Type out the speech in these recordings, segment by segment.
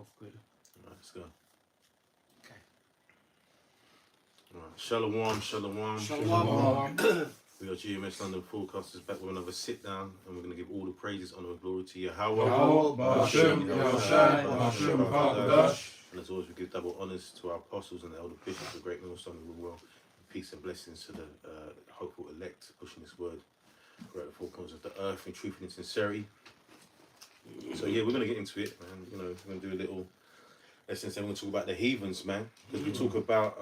both good. Right, let's go. Okay. Right. Shalom, shalom, Shalom. We got GMS London forecasters back with another sit down, and we're going to give all the praises, honor, and glory to Yahweh. And as always, we give double honours to our apostles and the elder bishops, the great millstone of the world. Peace and blessings to the hopeful elect, pushing this word throughout the four corners of the earth in truth and in sincerity. So yeah, we're going to get into it, man. You know, we're going to do a little essence, and we're going to talk about the heathens, man. Because we talk about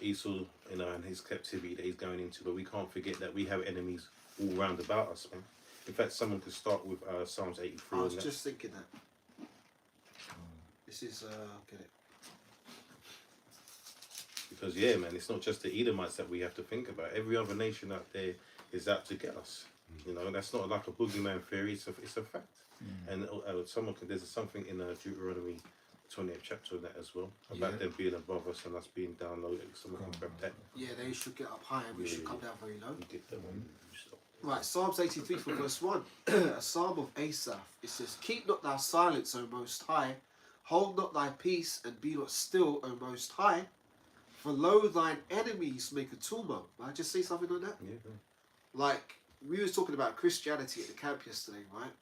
Esau, you know, and his captivity that he's going into, but we can't forget that we have enemies all round about us, man. In fact, someone could start with Psalms 83. I was just thinking that. This is, get it. Because yeah, man, it's not just the Edomites that we have to think about. Every other nation out there is out to get us. You know, that's not like a boogeyman theory. It's a fact. And there's something in Deuteronomy 20th chapter of that as well about them being above us and us being down low. Someone can grab that. Yeah, they should get up high and we should come down very low. You did that one. Right, Psalms 83 from verse 1. A psalm of Asaph. It says, "Keep not thou silence, O Most High. Hold not thy peace, and be not still, O Most High. For lo, thine enemies make a tumult." Might I just say something on that? Yeah. Like, we was talking about Christianity at the camp yesterday, right?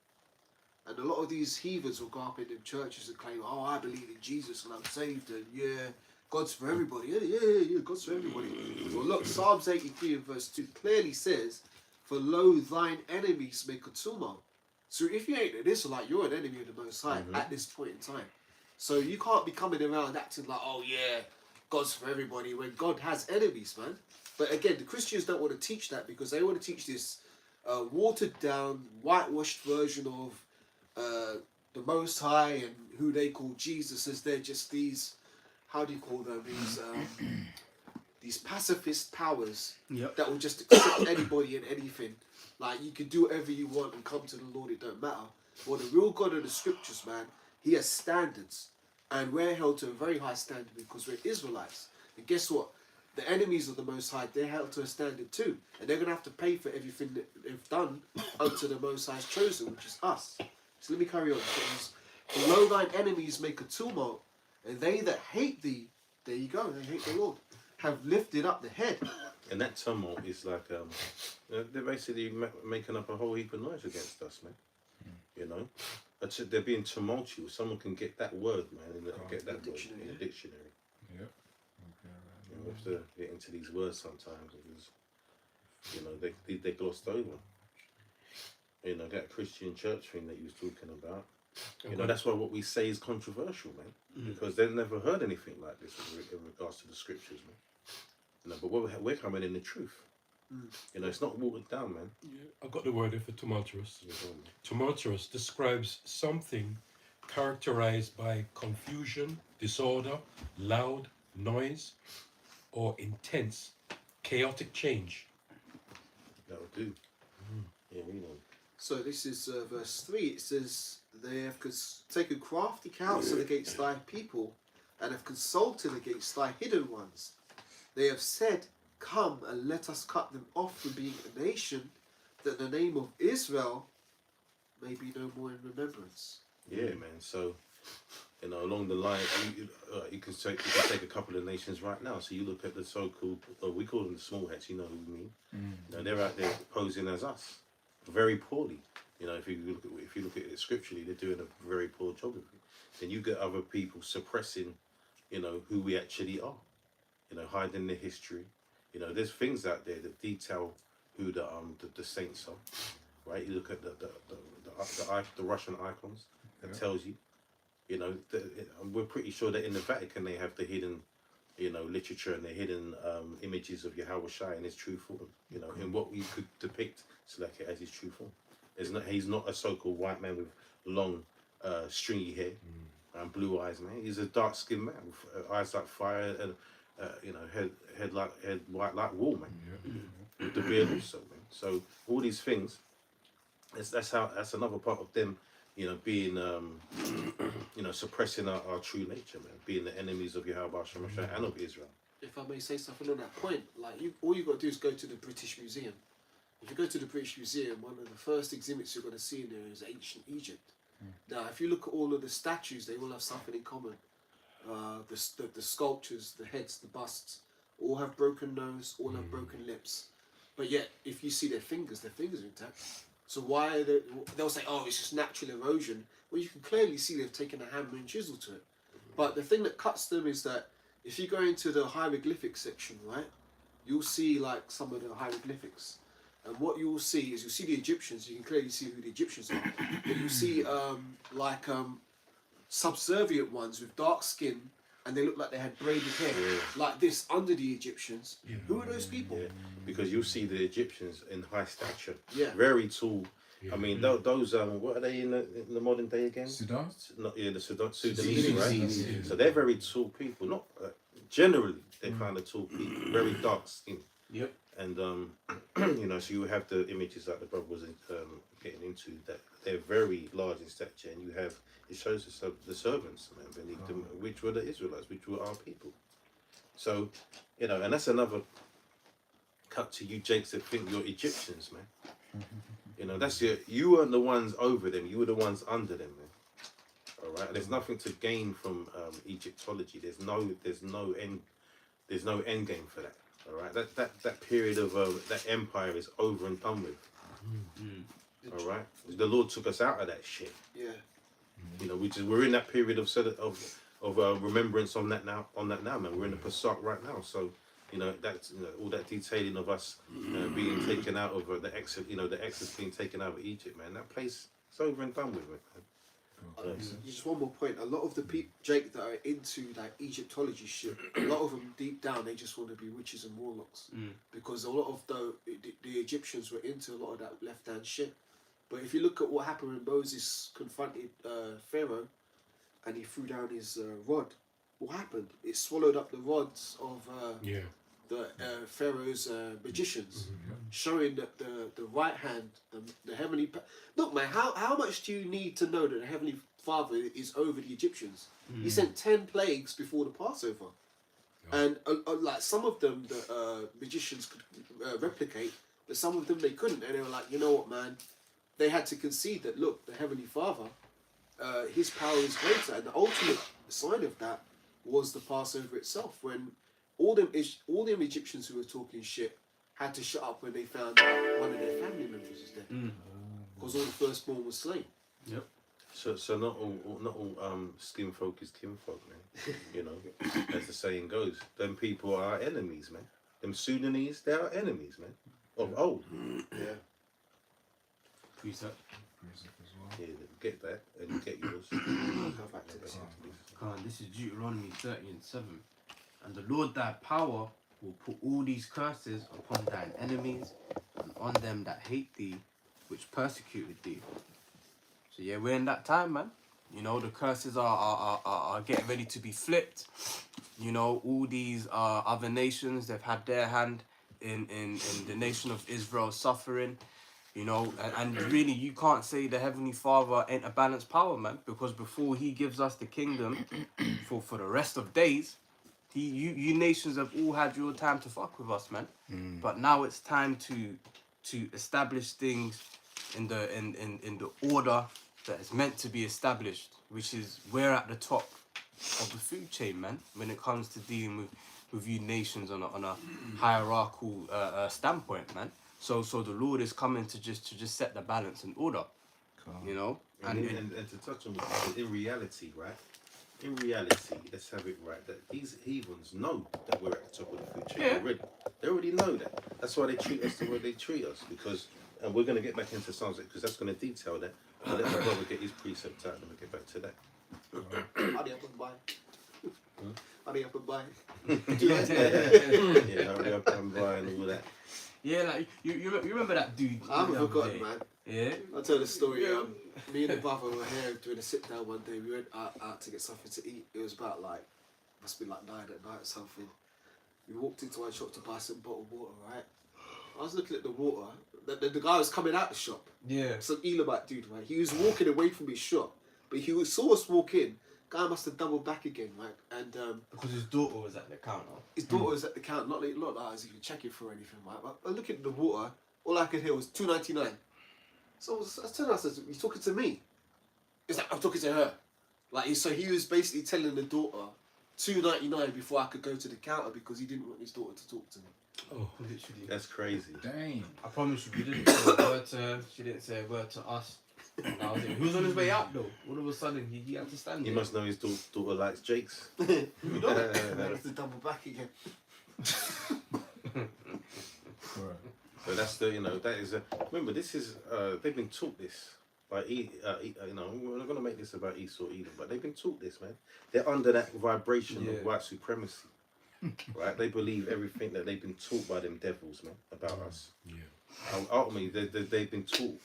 And a lot of these heathens will go up in them churches and claim, "Oh, I believe in Jesus and I'm saved, and yeah, God's for everybody." Yeah, God's for everybody. Well, look, Psalms 83 and verse 2 clearly says, "For lo, thine enemies make a tumult." So if you ain't an Israelite, you're an enemy of the Most High at this point in time. So you can't be coming around acting like, "Oh yeah, God's for everybody," when God has enemies, man. But again, the Christians don't want to teach that because they want to teach this watered down, whitewashed version of the Most High and who they call Jesus, as they're just these, how do you call them, these pacifist powers that will just accept anybody and anything. Like, you can do whatever you want and come to the Lord, it don't matter. Well, the real God of the scriptures, man, he has standards. And we're held to a very high standard because we're Israelites. And guess what? The enemies of the Most High, they're held to a standard too. And they're going to have to pay for everything that they've done unto the Most High's chosen, which is us. So let me carry on. "For lo, thine enemies make a tumult, and they that hate thee," there you go, they hate the Lord, "have lifted up the head." And that tumult is like they're basically making up a whole heap of noise against us, man. You know, they're being tumultuous. Someone can get that word, man, get that word in the dictionary. Yeah. You know, we have to get into these words sometimes because, you know, they glossed over. You know, that Christian church thing that you was talking about. You know, that's why what we say is controversial, man, because they've never heard anything like this in regards to the scriptures, man. You know, but we're coming in the truth. You know, it's not watered down, man. Yeah, I got the word here for tumultuous. You know, Tumultuous describes something characterized by confusion, disorder, loud noise, or intense, chaotic change. that would do. Yeah, we know. So this is verse 3. It says, "They have taken crafty counsel against thy people, and have consulted against thy hidden ones. They have said, Come and let us cut them off from being a nation, that the name of Israel may be no more in remembrance." Yeah, man. So, you know, along the line, you can take a couple of nations right now. So you look at the so-called, we call them the small hats. You know who we mean. You know, they're out there posing as us, very poorly. You know, if you look at it scripturally, they're doing a very poor job of it. Then you get other people suppressing, you know, who we actually are. You know, hiding the history. You know, there's things out there that detail who the saints are, right? You look at the Russian icons that tells you. You know, we're pretty sure that in the Vatican they have the hidden, you know, literature and the hidden images of Yahweh Shai in his true form. You know, in what we could depict Selachia as his true form. He's not a so-called white man with long, stringy hair and blue eyes, man. He's a dark-skinned man with eyes like fire and, you know, head white like wool, man. With the beard also, man. So all these things, that's another part of them, you know, being, you know, suppressing our true nature, man. Being the enemies of Yahweh Shemashah and of Israel. If I may say something on that point, like, all you got to do is go to the British Museum. If you go to the British Museum, one of the first exhibits you're going to see in there is ancient Egypt. Now, if you look at all of the statues, they all have something in common. The sculptures, the heads, the busts, all have broken nose, all have broken lips. But yet, if you see their fingers are intact. So why they'll say, oh, it's just natural erosion. Well, you can clearly see they've taken a hammer and chisel to it. But the thing that cuts them is that if you go into the hieroglyphic section, right, you'll see like some of the hieroglyphics. And what you'll see is you'll see the Egyptians. You can clearly see who the Egyptians are. But you see subservient ones with dark skin, and they look like they had braided hair, like this, under the Egyptians. Yeah. Who are those people? Yeah, because you'll see the Egyptians in high stature, Yeah. very tall. Yeah. I mean, those what are they in the modern day again? Sudan? Not the Sudanese, Sudanese, right? yeah. So they're very tall people. Not generally, they're kind of tall people, very dark skin. Yep. And you know, so you have the images that the brother was getting into, that they're very large in stature, and you have, it shows the servants, man, beneath them, which were the Israelites, which were our people. So, you know, and that's another cut to you, Jakes, that think you're Egyptians, man. You know, that's you weren't the ones over them, you were the ones under them, man. All right, there's nothing to gain from Egyptology. There's no end game for that. All right, that period of that empire is over and done with. All right, the Lord took us out of that shit. Yeah. You know, we're in that period of remembrance on that now, man. We're in the Pesach right now, so you know that's, you know, all that detailing of us being taken out of the Exodus, you know, the Exodus being taken out of Egypt, man. That place is over and done with, man. Just one more point. A lot of the people, Jake, that are into like Egyptology shit, a lot of them deep down they just want to be witches and warlocks, because a lot of the Egyptians were into a lot of that left hand shit. But if you look at what happened when Moses confronted Pharaoh, and he threw down his rod, what happened? It swallowed up the rods of the Pharaoh's magicians, showing that the right hand, the heavenly. Look, man, how much do you need to know that the Heavenly Father is over the Egyptians? He sent 10 plagues before the Passover, and like some of them the magicians could replicate, but some of them they couldn't, and they were like, you know what, man? They had to concede that, look, the Heavenly Father, his power is greater, and the ultimate sign of that was the Passover itself, when all them Egyptians who were talking shit had to shut up when they found out one of their family members is dead, because all the firstborn was slain. Yep. So not all skin folk is kinfolk, man. You know, as the saying goes, them people are our enemies, man. Them Sudanese, they're our enemies, man. Of old. Yeah. Precept. Yeah, get that and you get yours. Go back to this. Come on, this is Deuteronomy 30:7. And the Lord thy power will put all these curses upon thine enemies and on them that hate thee, which persecuted thee. So yeah, we're in that time, man. You know, the curses are getting ready to be flipped. You know, all these other nations, they've had their hand in the nation of Israel suffering. You know, and really you can't say the Heavenly Father ain't a balanced power, man, because before he gives us the kingdom for the rest of days, you nations have all had your time to fuck with us, man. But now it's time to establish things in the order that is meant to be established, which is we're at the top of the food chain, man, when it comes to dealing with you nations on a hierarchical standpoint, man. So the Lord is coming to just set the balance and order, you know. And to touch on what in reality, right? In reality, let's have it right, that these heathens know that we're at the top of the food chain already. They already know that. That's why they treat us the way they treat us, because, and we're going to get back into Psalms because that's going to detail that. But let the brother get his precept out and we'll get back to that. Hurry up and buy. Hurry up and buy. Yeah, hurry up and buy and all that. Yeah, like you remember that dude? I haven't the other forgotten, day? man. Yeah. I'll tell the story. Me and the brother were here doing a sit down one day. We went out to get something to eat. It was about must be like 9 at night or something. We walked into one shop to buy some bottled water, right? I was looking at the water. The guy was coming out the shop. Yeah. Some Elamite dude, right? He was walking away from his shop, but he saw us walk in. Guy must have doubled back again, right? And Because his daughter was at the counter. his daughter was at the counter, not that I was even checking for anything, right? But I look at the water, all I could hear was $2.99. So I turned around and said, "You talking to me?" It's like, I'm talking to her. Like, so he was basically telling the daughter $2.99 before I could go to the counter because he didn't want his daughter to talk to me. Oh, Literally. That's crazy. Dang. I promise you, we didn't say a word to her. She didn't say a word to us. That was it. He was on his way out though. All of a sudden, he had to stand You there. must know his daughter likes Jake's. We don't. And I have to double back again. Right. So that's the, that is remember, this is they've been taught this by we're not gonna make this about Esau either, but they've been taught this, man. They're under that vibration of white supremacy, right? They believe everything that they've been taught by them devils, man, about us. yeah. Ultimately, they've been taught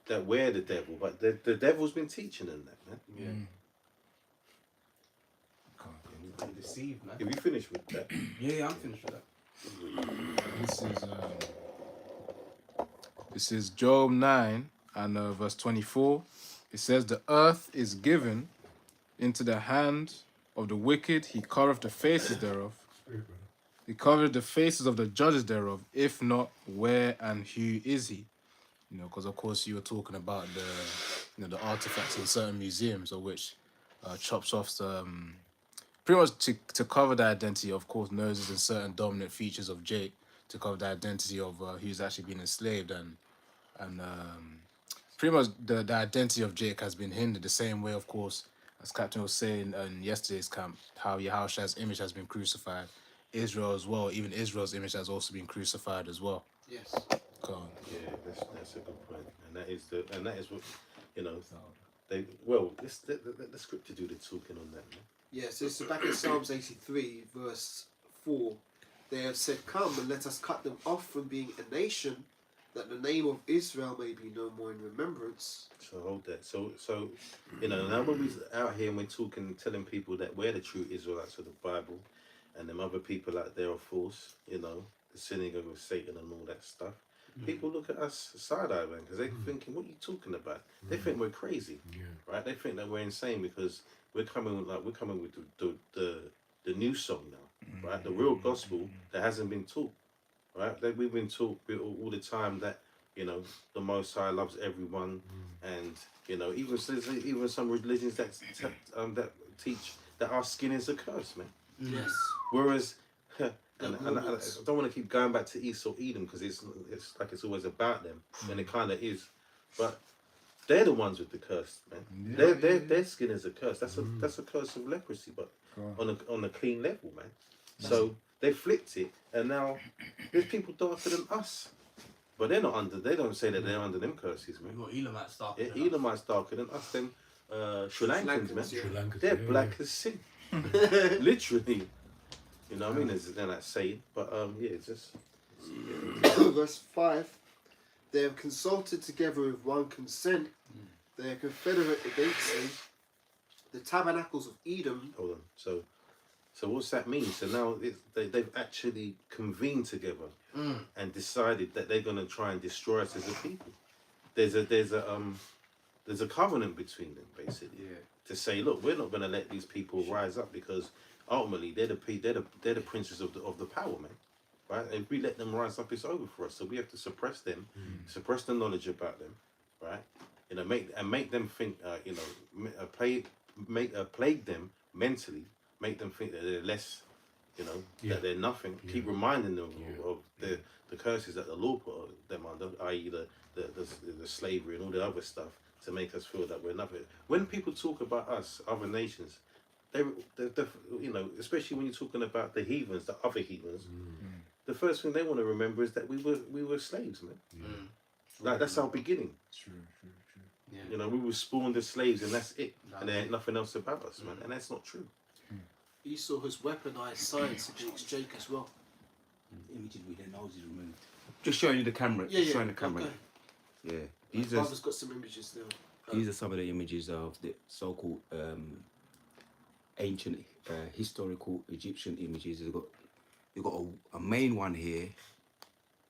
that we're the devil, but the devil's been teaching them that, man. Yeah. Okay. Deceived, man. Have you finished with that? Yeah, I'm finished with that. This is Job 9 and verse 24. It says, "The earth is given into the hand of the wicked. He covereth the faces thereof. He covereth the faces of the judges thereof. If not, where and who is he?" Because of course you were talking about the artifacts in certain museums, of which chops off some pretty much to cover the identity, of course, noses and certain dominant features of Jake, to cover the identity of who's actually been enslaved, and pretty much the identity of Jake has been hindered the same way, of course, as Captain was saying in yesterday's camp, how Yahushua's image has been crucified. Israel as well, even Israel's image has also been crucified as well. Yes. Yeah, that's a good point, and that is what they let the scripture do the talking on that, man. Yeah, so back in Psalms 83, verse 4, they have said, "Come and let us cut them off from being a nation, that the name of Israel may be no more in remembrance." So hold that. So now when we're out here and we're talking, telling people that we're the true Israelites of the Bible, and them other people out there are false, the synagogue of Satan and all that stuff. People look at us side-eye, man, because they're thinking, what are you talking about? They think we're crazy, right? They think that we're insane because we're coming with the new song now, right? The real gospel that hasn't been taught, right? That we've been taught all the time that the Most High loves everyone, and even some religions that teach that our skin is a curse, man. Yes. Whereas. And I don't want to keep going back to Esau Edom because it's like it's always about them, and it kind of is, but they're the ones with the curse, man. Their skin is a curse. That's a curse of leprosy, but on a clean level, man. So they flipped it, and now there's people darker than us, but they're not under. They don't say that they're under them curses, man. You got Elamites darker. Elamites darker than us. Them Sri Lankans, man. Sri Lankans, They're yeah. black as sin, literally. You know what I mean? They're not saying, but it's just. Verse 5, "They have consulted together with one consent. They are confederate against me. The tabernacles of Edom." Hold on. So what's that mean? So now they've actually convened together and decided that they're going to try and destroy us as a people. There's a covenant between them, basically, to say, look, we're not going to let these people rise up because ultimately they're the princes of the power, man. Right? If we let them rise up, it's over for us. So we have to suppress them, suppress the knowledge about them, right? Make them think, plague them mentally, make them think that they're less, that they're nothing. Keep reminding them of the curses that the law put them under, i.e. the slavery and all the other stuff, to make us feel that we're nothing. When people talk about us, other nations, they're especially when you're talking about the heathens, the other heathens, the first thing they want to remember is that we were slaves, man. Like that's our beginning. True. Yeah. We were spawned as slaves, and that's it. And there ain't nothing else about us, man. And that's not true. Esau has weaponized science against Jake as well. Images with their noses removed. Just showing you the camera. Yeah, Showing the camera. Okay. Yeah. My These are brother's got some images there. these are some of the images of the so-called ancient historical Egyptian images. You've got a main one here,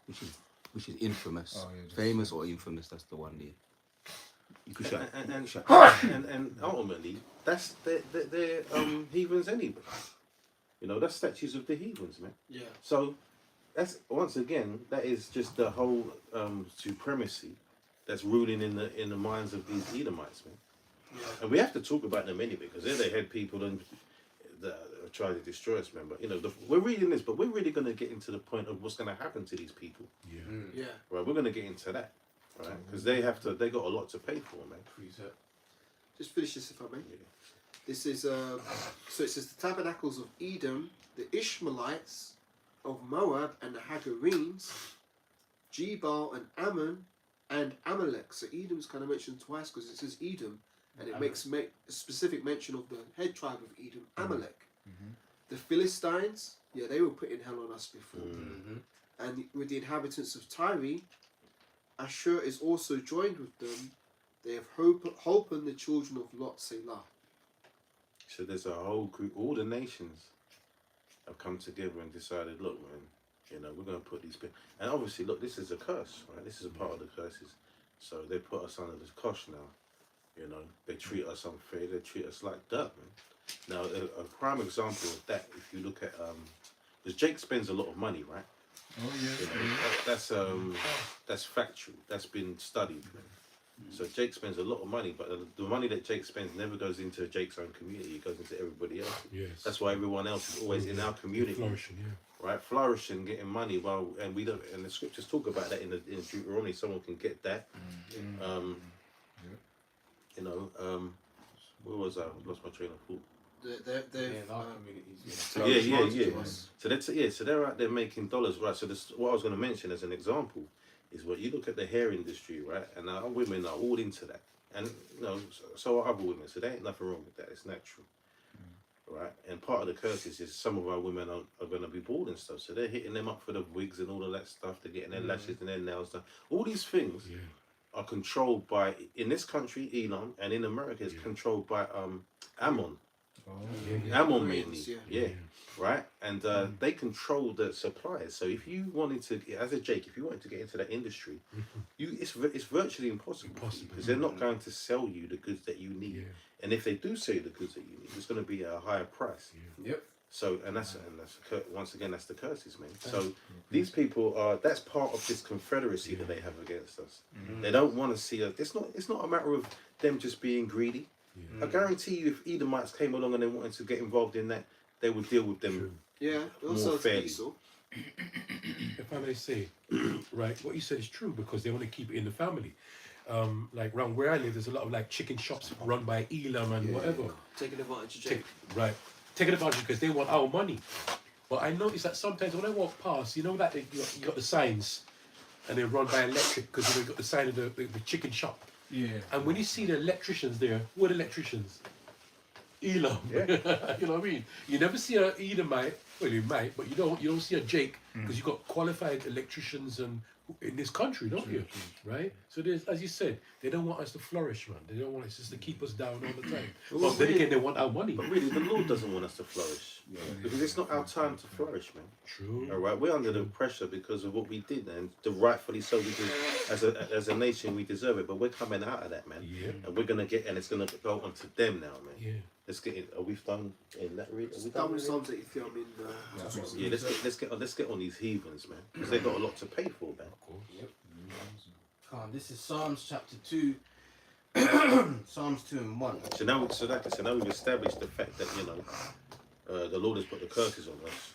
which is infamous, Oh, yeah, famous or infamous. That's the one there. You could show. And ultimately, that's they're heathens anyway. That's statues of the heathens, man. Yeah. So that's once again, that is just the whole supremacy that's ruling in the minds of these Edomites, man. And we have to talk about them anyway, because they're the head people that are trying to destroy us, man. But, you know, we're reading this, but we're really going to get into the point of what's going to happen to these people. Yeah. Yeah. Right, we're going to get into that, right? Because they got a lot to pay for, man. Just finish this if I may. This is so it says the tabernacles of Edom, the Ishmaelites of Moab and the Hagarenes, Jebal and Ammon and Amalek. So Edom's kind of mentioned twice because it says Edom and it makes a specific mention of the head tribe of Edom, Amalek. The Philistines, yeah, they were putting hell on us before. And with the inhabitants of Tyre, Ashur is also joined with them. They have holpen the children of Lot, Selah. So there's a whole group, all the nations have come together and decided, look, man, you know, we're going to put these people. And obviously, look, this is a curse, right? This is a part of the curses. So they put us under this cosh now. You know, they treat us unfair. They treat us like dirt, man. Now, a prime example of that, if you look at, because Jake spends a lot of money, right? Oh yeah. You know, that's factual. That's been studied, man. So Jake spends a lot of money, but the money that Jake spends never goes into Jake's own community. It goes into everybody else. Yes. That's why everyone else is always in our community, Flourishing, yeah. right? Flourishing, getting money. Well, and we don't. And the scriptures talk about that in Deuteronomy. Someone can get that. You know, where was I? I lost my train of thought. Our communities. Yeah. So they're out there making dollars, right? So this, what I was going to mention as an example is what you look at the hair industry, right? And our women are all into that, and you know, so are other women. So there ain't nothing wrong with that. It's natural, right? And part of the curses is some of our women are going to be bald and stuff. So they're hitting them up for the wigs and all of that stuff. They're getting their lashes and their nails done. All these things are controlled by, in this country, Elon, and in America, it's controlled by Ammon. Ammon mainly, right? And they control the suppliers. So if you wanted to, as a Jake, if you wanted to get into that industry, it's virtually impossible because they're not going to sell you the goods that you need. And if they do sell you the goods that you need, it's going to be at a higher price. So that's once again, that's the curses, man. So these people are, that's part of this confederacy that they have against us. They don't want to see us. It's not a matter of them just being greedy. I guarantee you, if Edomites came along and they wanted to get involved in that, they would deal with them more fairly. If I may say, right, what you said is true because they want to keep it in the family. Like around where I live, there's a lot of like chicken shops run by Elam and whatever. Taking advantage of Jake. Taking advantage because they want our money. But I notice that sometimes when I walk past, you know that you got the signs and they run by electric because you got the sign of the chicken shop. Yeah. And when you see the electricians there, who are the electricians? Elam. You know what I mean? You never see a Edomite. Well, you might, but you don't see a Jake because you've got qualified electricians and in this country, don't you? Right? So there's, as you said, they don't want us to flourish, man. They don't want us just to keep us down all the time. But then again, they want our money. But really, the Lord doesn't want us to flourish because it's not our time to flourish, man. True. All right, we're under the pressure because of what we did, and rightfully so, because as a nation we deserve it. But we're coming out of that, man. Yeah. And we're gonna get, and it's gonna go onto them now, man. Yeah. Let's get it. Are we done in that read? That was something if I'm in. Yeah, let's get on these heathens, man, because they've got a lot to pay for, man. Of course. This is Psalms chapter 2. Psalms 2 and 1. So now we've established the fact that the Lord has put the curses on us,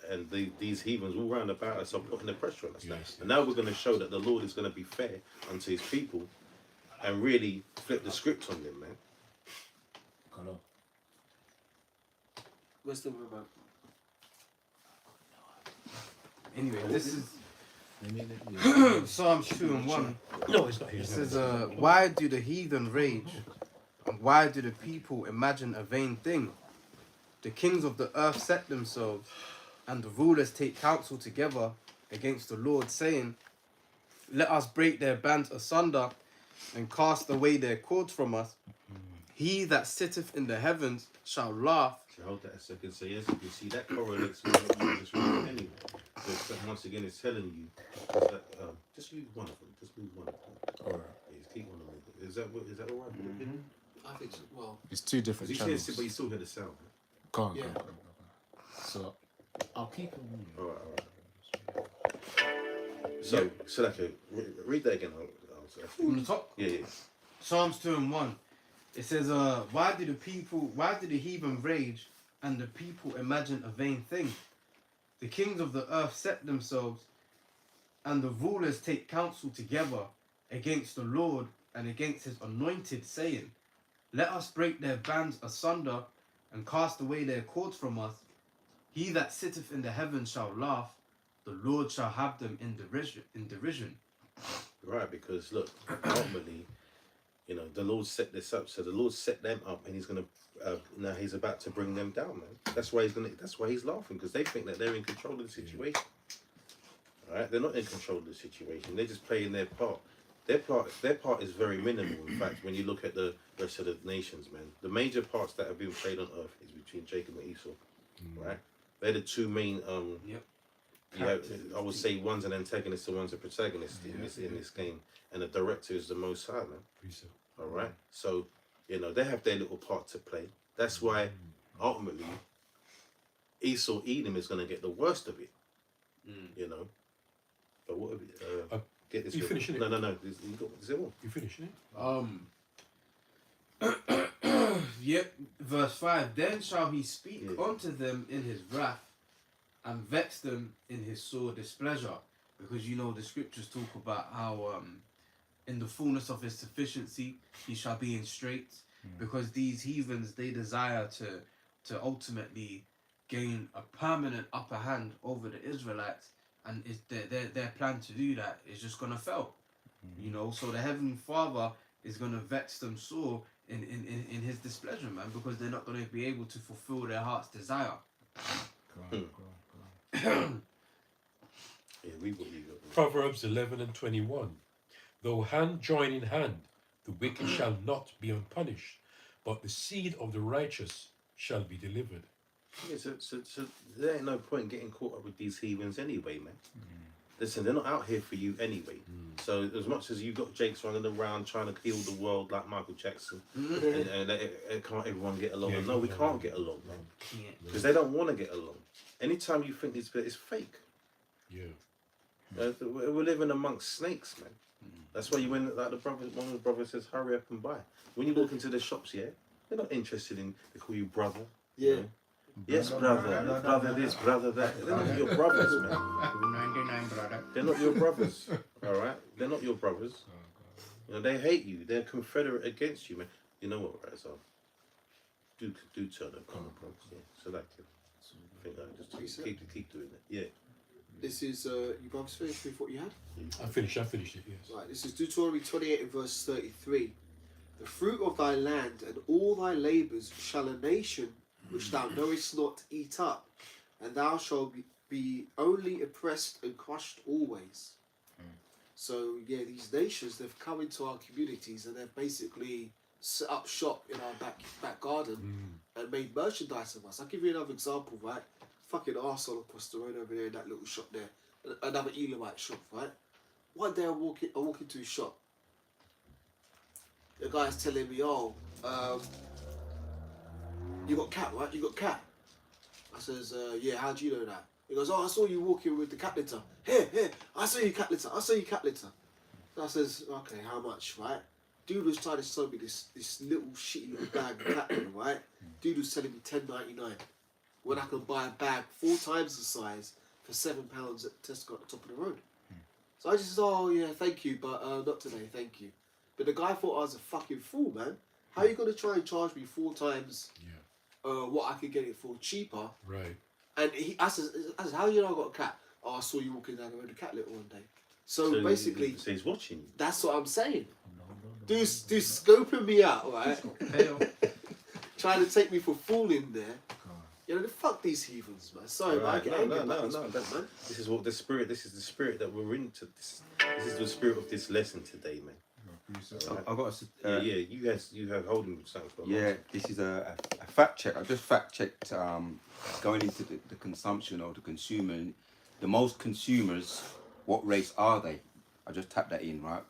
and these heathens all round about us are putting the pressure on us now. And now we're going to show that the Lord is going to be fair unto His people, and really flip the script on them, man. Where's the remote? Anyway, this is Psalms 2 and 1. No, it's not here. It says, why do the heathen rage? And why do the people imagine a vain thing? The kings of the earth set themselves, and the rulers take counsel together against the Lord, saying, let us break their bands asunder and cast away their cords from us. He that sitteth in the heavens shall laugh. So hold that a second. So yes, you see that correlates with what you just read anyway. So once again, it's telling you that just use one of them. Just use one of them. All right. Yeah, just keep one of them. Is that all right? I think so. Well, It's two different channels. But you still hear the sound. Go on. So I'll keep it. All right. So okay, read that again. From the top. Yeah. Psalms 2:1. It says, why do the heathen rage and the people imagine a vain thing? The kings of the earth set themselves, and the rulers take counsel together against the Lord and against his anointed, saying, let us break their bands asunder and cast away their cords from us. He that sitteth in the heavens shall laugh, the Lord shall have them in derision. Right, because look, ultimately, you know, the Lord set this up. So the Lord set them up, and He's gonna now He's about to bring them down, man. That's why He's laughing, because they think that they're in control of the situation. All right, they're not in control of the situation. They're just playing their part. Their part is very minimal. In fact, when you look at the rest of the nations, man, the major parts that have been played on earth is between Jacob and Esau. Right, they're the two main. Yep. Yeah, I would say one's an antagonist and one's a protagonist in this game, and the director is the Most High, man. All right, so you know they have their little part to play. That's why ultimately Esau Edom is going to get the worst of it. You know, but what have you, get this? You finishing it? No. You got is it all? You finishing it? Yep. Verse 5. Then shall he speak unto them in his wrath, and vex them in his sore displeasure. Because you know the scriptures talk about how in the fullness of his sufficiency he shall be in straits. Because these heathens, they desire to ultimately gain a permanent upper hand over the Israelites, and it's their plan to do that is just gonna fail. You know, so the Heavenly Father is gonna vex them sore in his displeasure, man, because they're not gonna be able to fulfill their heart's desire. Yeah, we what you got. Proverbs 11:21. Though hand join in hand, the wicked shall not be unpunished, but the seed of the righteous shall be delivered. Yeah, so there ain't no point getting caught up with these heathens anyway, man. Listen, they're not out here for you anyway. So as much as you got Jakes running around trying to heal the world like Michael Jackson, and can't everyone get along? Yeah, no, we can't get along, man, Yeah. because they don't want to get along. Anytime you think it's fake. Yeah. We're living amongst snakes, man. That's why you went like one of the brothers says, "Hurry up and buy." When you walk into the shops, yeah, they're not interested in. They call you brother. Yeah. You know? Yes, brother. Brother this, brother that. They're not your brothers, man. 299, brother. They're not your brothers. All right, they're not your brothers. You know, they hate you. They're confederate against you, man. You know what, right? So do turn them common brothers. Yeah, selective. I think just keep doing it. Yeah. This is you brothers finished with what you had? I finished it, yes. Right, this is Deuteronomy 28 and verse 33. The fruit of thy land and all thy labours shall a nation which thou knowest not eat up, and thou shalt be only oppressed and crushed always. So yeah, these nations, they've come into our communities and they've basically set up shop in our back garden and made merchandise of us. I'll give you another example, right? Fucking arsehole across the road over there in that little shop there. Another Elamite shop, right? One day I walk into his shop. The guy's telling me, you got cat, right? You got cat. I says, yeah, how do you know that? He goes, I saw you walking with the cat litter. Here, I saw you cat litter. So I says, okay, how much, right? Dude was trying to sell me this little shitty little bag of cat litter, right? Dude was selling me $10.99 when I could buy a bag 4 times the size for £7 at Tesco at the top of the road. So I just said, oh yeah, thank you, but not today, thank you. But the guy thought I was a fucking fool, man. How are you going to try and charge me 4 times what I could get it for cheaper? Right. And I said, how do you know I got a cat? Oh, I saw you walking down the road with a cat litter one day. So basically, so he's watching you. that's what I'm saying. Dude's scoping me out, right? Trying to take me for fooling there. You know, fuck these heathens, man. Sorry, man. I get angry about this, man. This is what the spirit. This is the spirit that we're into. This is the spirit of this lesson today, man. Right. I got You have holding something for a yeah. moment. This is a fact check. I just fact checked going into the consumption or the consumer. The most consumers, what race are they? I just tapped that in, right,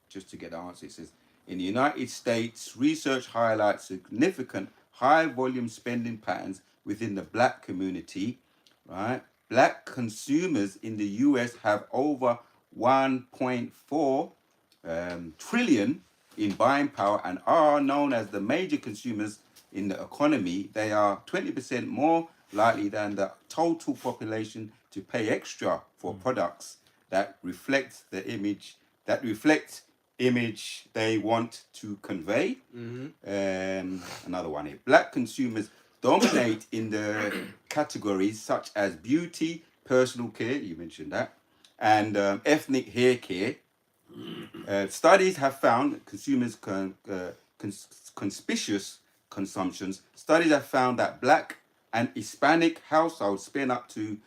just to get the answer. It says in the United States, research highlights significant high volume spending patterns within the black community, right? Black consumers in the US have over 1.4 trillion in buying power and are known as the major consumers in the economy, they are 20% more likely than the total population to pay extra for products that reflect the image they want to convey. Another one here. Black consumers dominate in the categories such as beauty, personal care, you mentioned that, and ethnic hair care. Studies have found consumers conspicuous consumptions. Studies have found that black and Hispanic households spend up to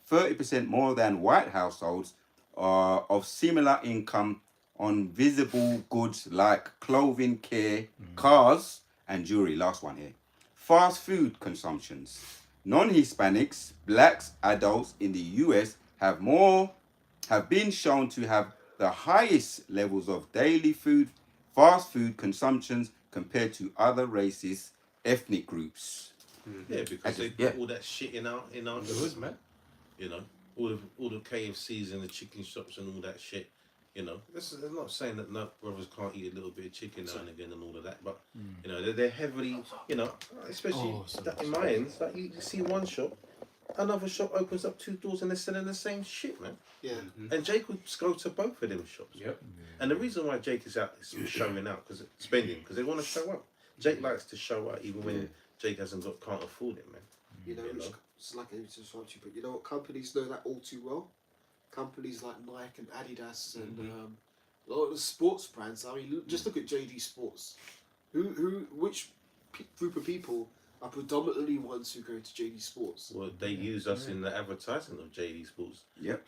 30% more than white households of similar income on visible goods like clothing, care, cars, and jewelry. Last one here. Fast food consumptions. Non-Hispanics, blacks, adults in the US have been shown to have the highest levels of daily fast food consumptions compared to other races, ethnic groups. Yeah, because they put all that shit in our Good, man. you know, all the KFCs and the chicken shops and all that shit. You know, I'm not saying that no brothers can't eat a little bit of chicken now and again and all of that, but you know, they're heavily, you know, especially in my ends, like you see one shop, another shop opens up 2 doors and they're selling the same shit, man. Yeah. And Jake would go to both of them shops. Yep. And the reason why Jake is out is showing out, because they want to show up. Jake likes to show out even when Jake can't afford it, man. You know, it's like I interrupt you, but you know what? Companies know that all too well. Companies like Nike and Adidas and a lot of the sports brands. I mean, just look at JD Sports. Which group of people are predominantly ones who go to JD Sports? Well, they use us in the advertising of JD Sports. Yep.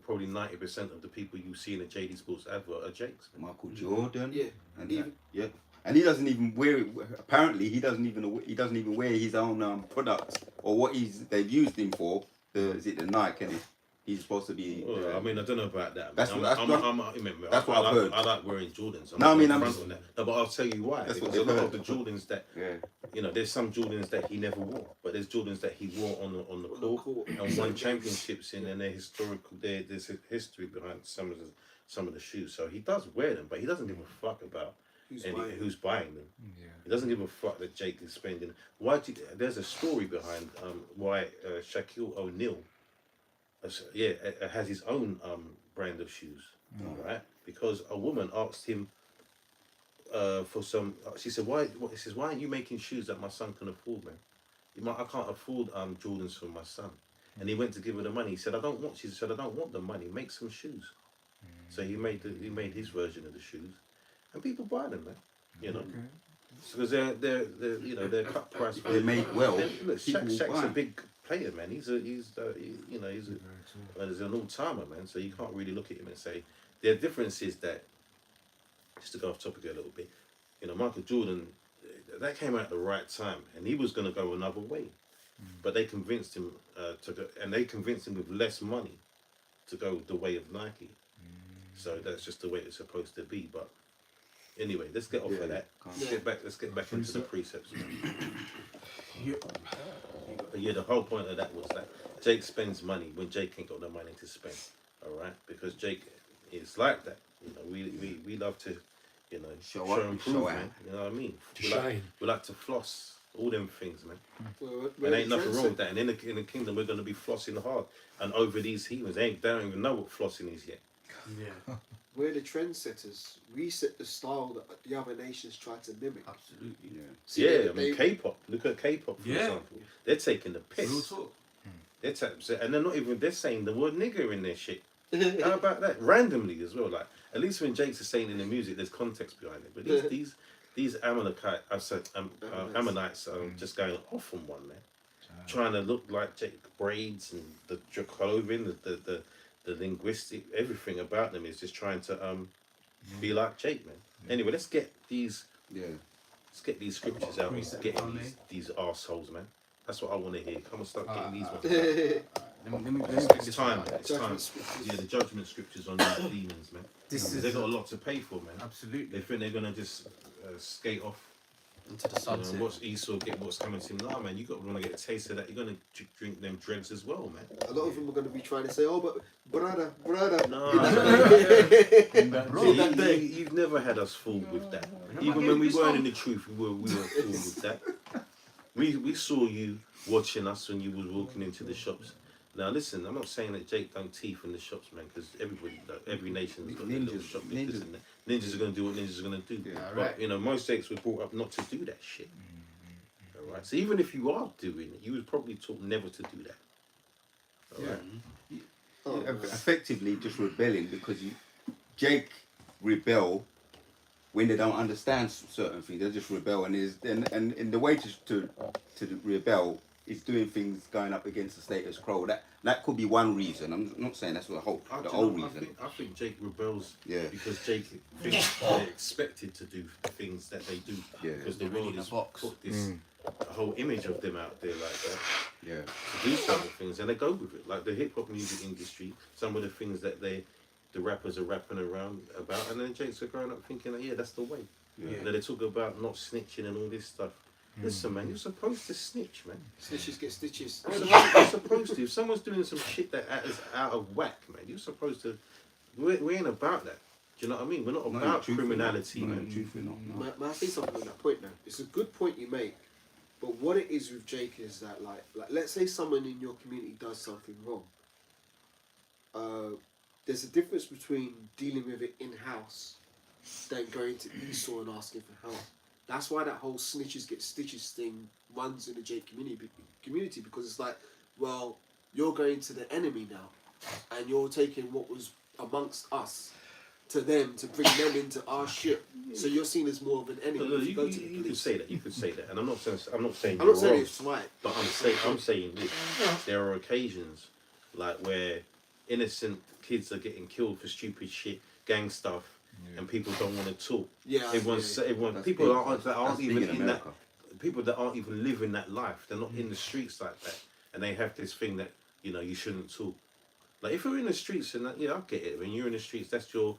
Probably 90% of the people you see in a JD Sports advert are Jakes. Michael Jordan. Yeah. And and he doesn't even wear it. Apparently, he doesn't even wear his own product or what they've used him for. Is it the Nike? Isn't it? He's supposed to be. Well, I mean, I don't know about that. That's what I've heard. I like wearing Jordans. No, I mean, no, but I'll tell you why. That's what Because a they've lot of heard. the Jordans that, you know, there's some Jordans that he never wore, but there's Jordans that he wore on the court and won championships in, and there's a history behind some of the shoes. So he does wear them, but he doesn't give a fuck about who's buying them. Yeah. He doesn't give a fuck that Jake is spending. There's a story behind why Shaquille O'Neal has his own brand of shoes, right? Because a woman asked him for some. She said, "Why aren't you making shoes that my son can afford, man? I can't afford Jordans for my son." And he went to give her the money. He said, She said, "I don't want the money. Make some shoes." So he made his version of the shoes, and people buy them, man. You know, because they're cut price. They're made well. Look, Shaq's a big player, man. He's an all-timer, man. So you can't really look at him and say the difference is that, just to go off topic a little bit, you know, Michael Jordan, that came out at the right time, and he was going to go another way, but they convinced him to go, and they convinced him with less money to go the way of Nike. So that's just the way it's supposed to be. But anyway, let's get off of that. Let's get back into the precepts. Yeah, the whole point of that was that Jake spends money when Jake ain't got no money to spend. All right, because Jake is like that. You know, we love to, you know, show and prove, man. You know what I mean? We like to floss, all them things, man. And ain't nothing wrong with that. And in the kingdom, we're gonna be flossing hard. And over these heathens, they don't even know what flossing is yet. Yeah. We're the trendsetters. We set the style that the other nations try to mimic. Absolutely. Yeah. I mean, K-pop. Look at K-pop, for example. They're taking the piss. Real talk. And they're not even. They're saying the word nigger in their shit. How about that? Randomly as well. Like, at least when Jake's is saying in the music, there's context behind it. But these Ammonites are just going off on one, man. Trying to look like Jake, braids and the clothing, the linguistic, everything about them is just trying to be like Jake, man. Anyway, let's get these scriptures out and getting these arseholes, man. That's what I want to hear. Come and start getting these ones. It's time, man. It's time. Yeah, the judgment scriptures on these demons, man. They've got a lot to pay for, man. Absolutely. They think they're gonna just skate off into the sunset. Watch Esau get what's coming to him. Nah, man, you got to want to get a taste of that. You're gonna drink them dregs as well, man. A lot of them are going to be trying to say, "Oh, but brother." No, In that day. you've never had us fooled with that. Even when we weren't in the truth, we weren't fooled with that. We saw you watching us when you was walking into the shops. Now listen, I'm not saying that Jake don't teeth in the shops, man, because every nation's got their little shop. Ninjas are gonna do what ninjas are gonna do. Yeah, but right. you know, most Jakes were brought up not to do that shit. All right. So even if you are doing it, you was probably taught never to do that. All right. Effectively just rebelling because Jake rebel when they don't understand certain things. They just rebel, and the way to rebel is doing things going up against the status quo. That could be one reason. I'm not saying that's the whole reason. I think Jake rebels because Jake thinks they're expected to do the things that they do. Yeah. Because the They're world in a has box. put this whole image of them out there like that. Yeah. To do certain things, and they go with it. Like the hip hop music industry, some of the things that the rappers are rapping around about, and then Jake's are growing up thinking that that's the way. Yeah. And then they talk about not snitching and all this stuff. Listen, man, you're supposed to snitch, man. Snitches get stitches. You're supposed to. If someone's doing some shit that is out of whack, man, you're supposed to. We ain't about that. Do you know what I mean? We're not about criminality, man. May I say something on that point now? It's a good point you make, but what it is with Jake is that, like let's say someone in your community does something wrong. There's a difference between dealing with it in-house than going to Esau and asking for help. That's why that whole snitches get stitches thing runs in the Jake community, because it's like, well, you're going to the enemy now, and you're taking what was amongst us to them to bring them into our shit. So you're seen as more of an enemy. No, if you go to the could police. say that. You could say that, and I'm not saying I'm not saying wrong, it's right. but I'm saying this. There are occasions like where innocent kids are getting killed for stupid shit, gang stuff, and people don't want to talk. Everyone, people that aren't even in that. People that aren't even living that life. They're not in the streets like that, and they have this thing that you shouldn't talk. Like if you're in the streets and that, I get it. When you're in the streets, that's your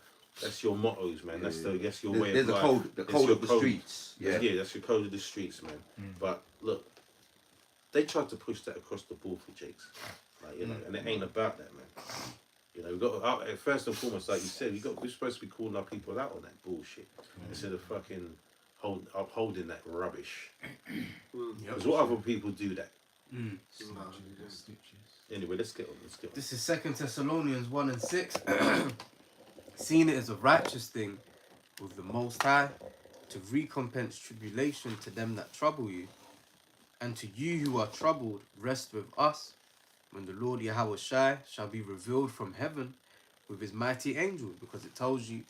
mottos, man. That's your way There's of life. the code of the streets. Yeah, that's your code of the streets, man. But look, they tried to push that across the board for Jakes, like, and it ain't about that, man. We've got first and foremost, like you said, we're supposed to be calling our people out on that bullshit instead of fucking upholding that rubbish. Because what other people do that? Anyway, let's get on. This is 2 Thessalonians 1:6. Seeing it as a righteous thing with the Most High to recompense tribulation to them that trouble you, and to you who are troubled, rest with us, when the Lord Yahweh Shai shall be revealed from heaven with his mighty angels, because it tells you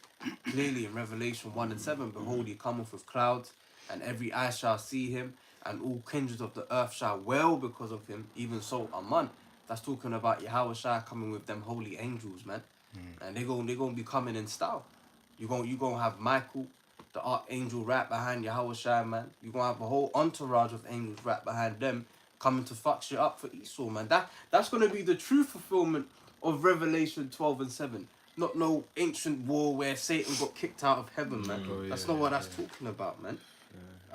clearly in Revelation 1:7, behold, he cometh with clouds, and every eye shall see him, and all kindreds of the earth shall wail because of him, even so, aman. That's talking about Yahweh Shai coming with them holy angels, man. And they're gonna be coming in style. You gonna have Michael, the archangel, right behind Yahweh Shai, man. You're gonna have a whole entourage of angels right behind them, coming to fuck shit up for Esau, man. That's gonna be the true fulfillment of Revelation 12:7. Not no ancient war where Satan got kicked out of heaven, man. That's not what that's talking about, man.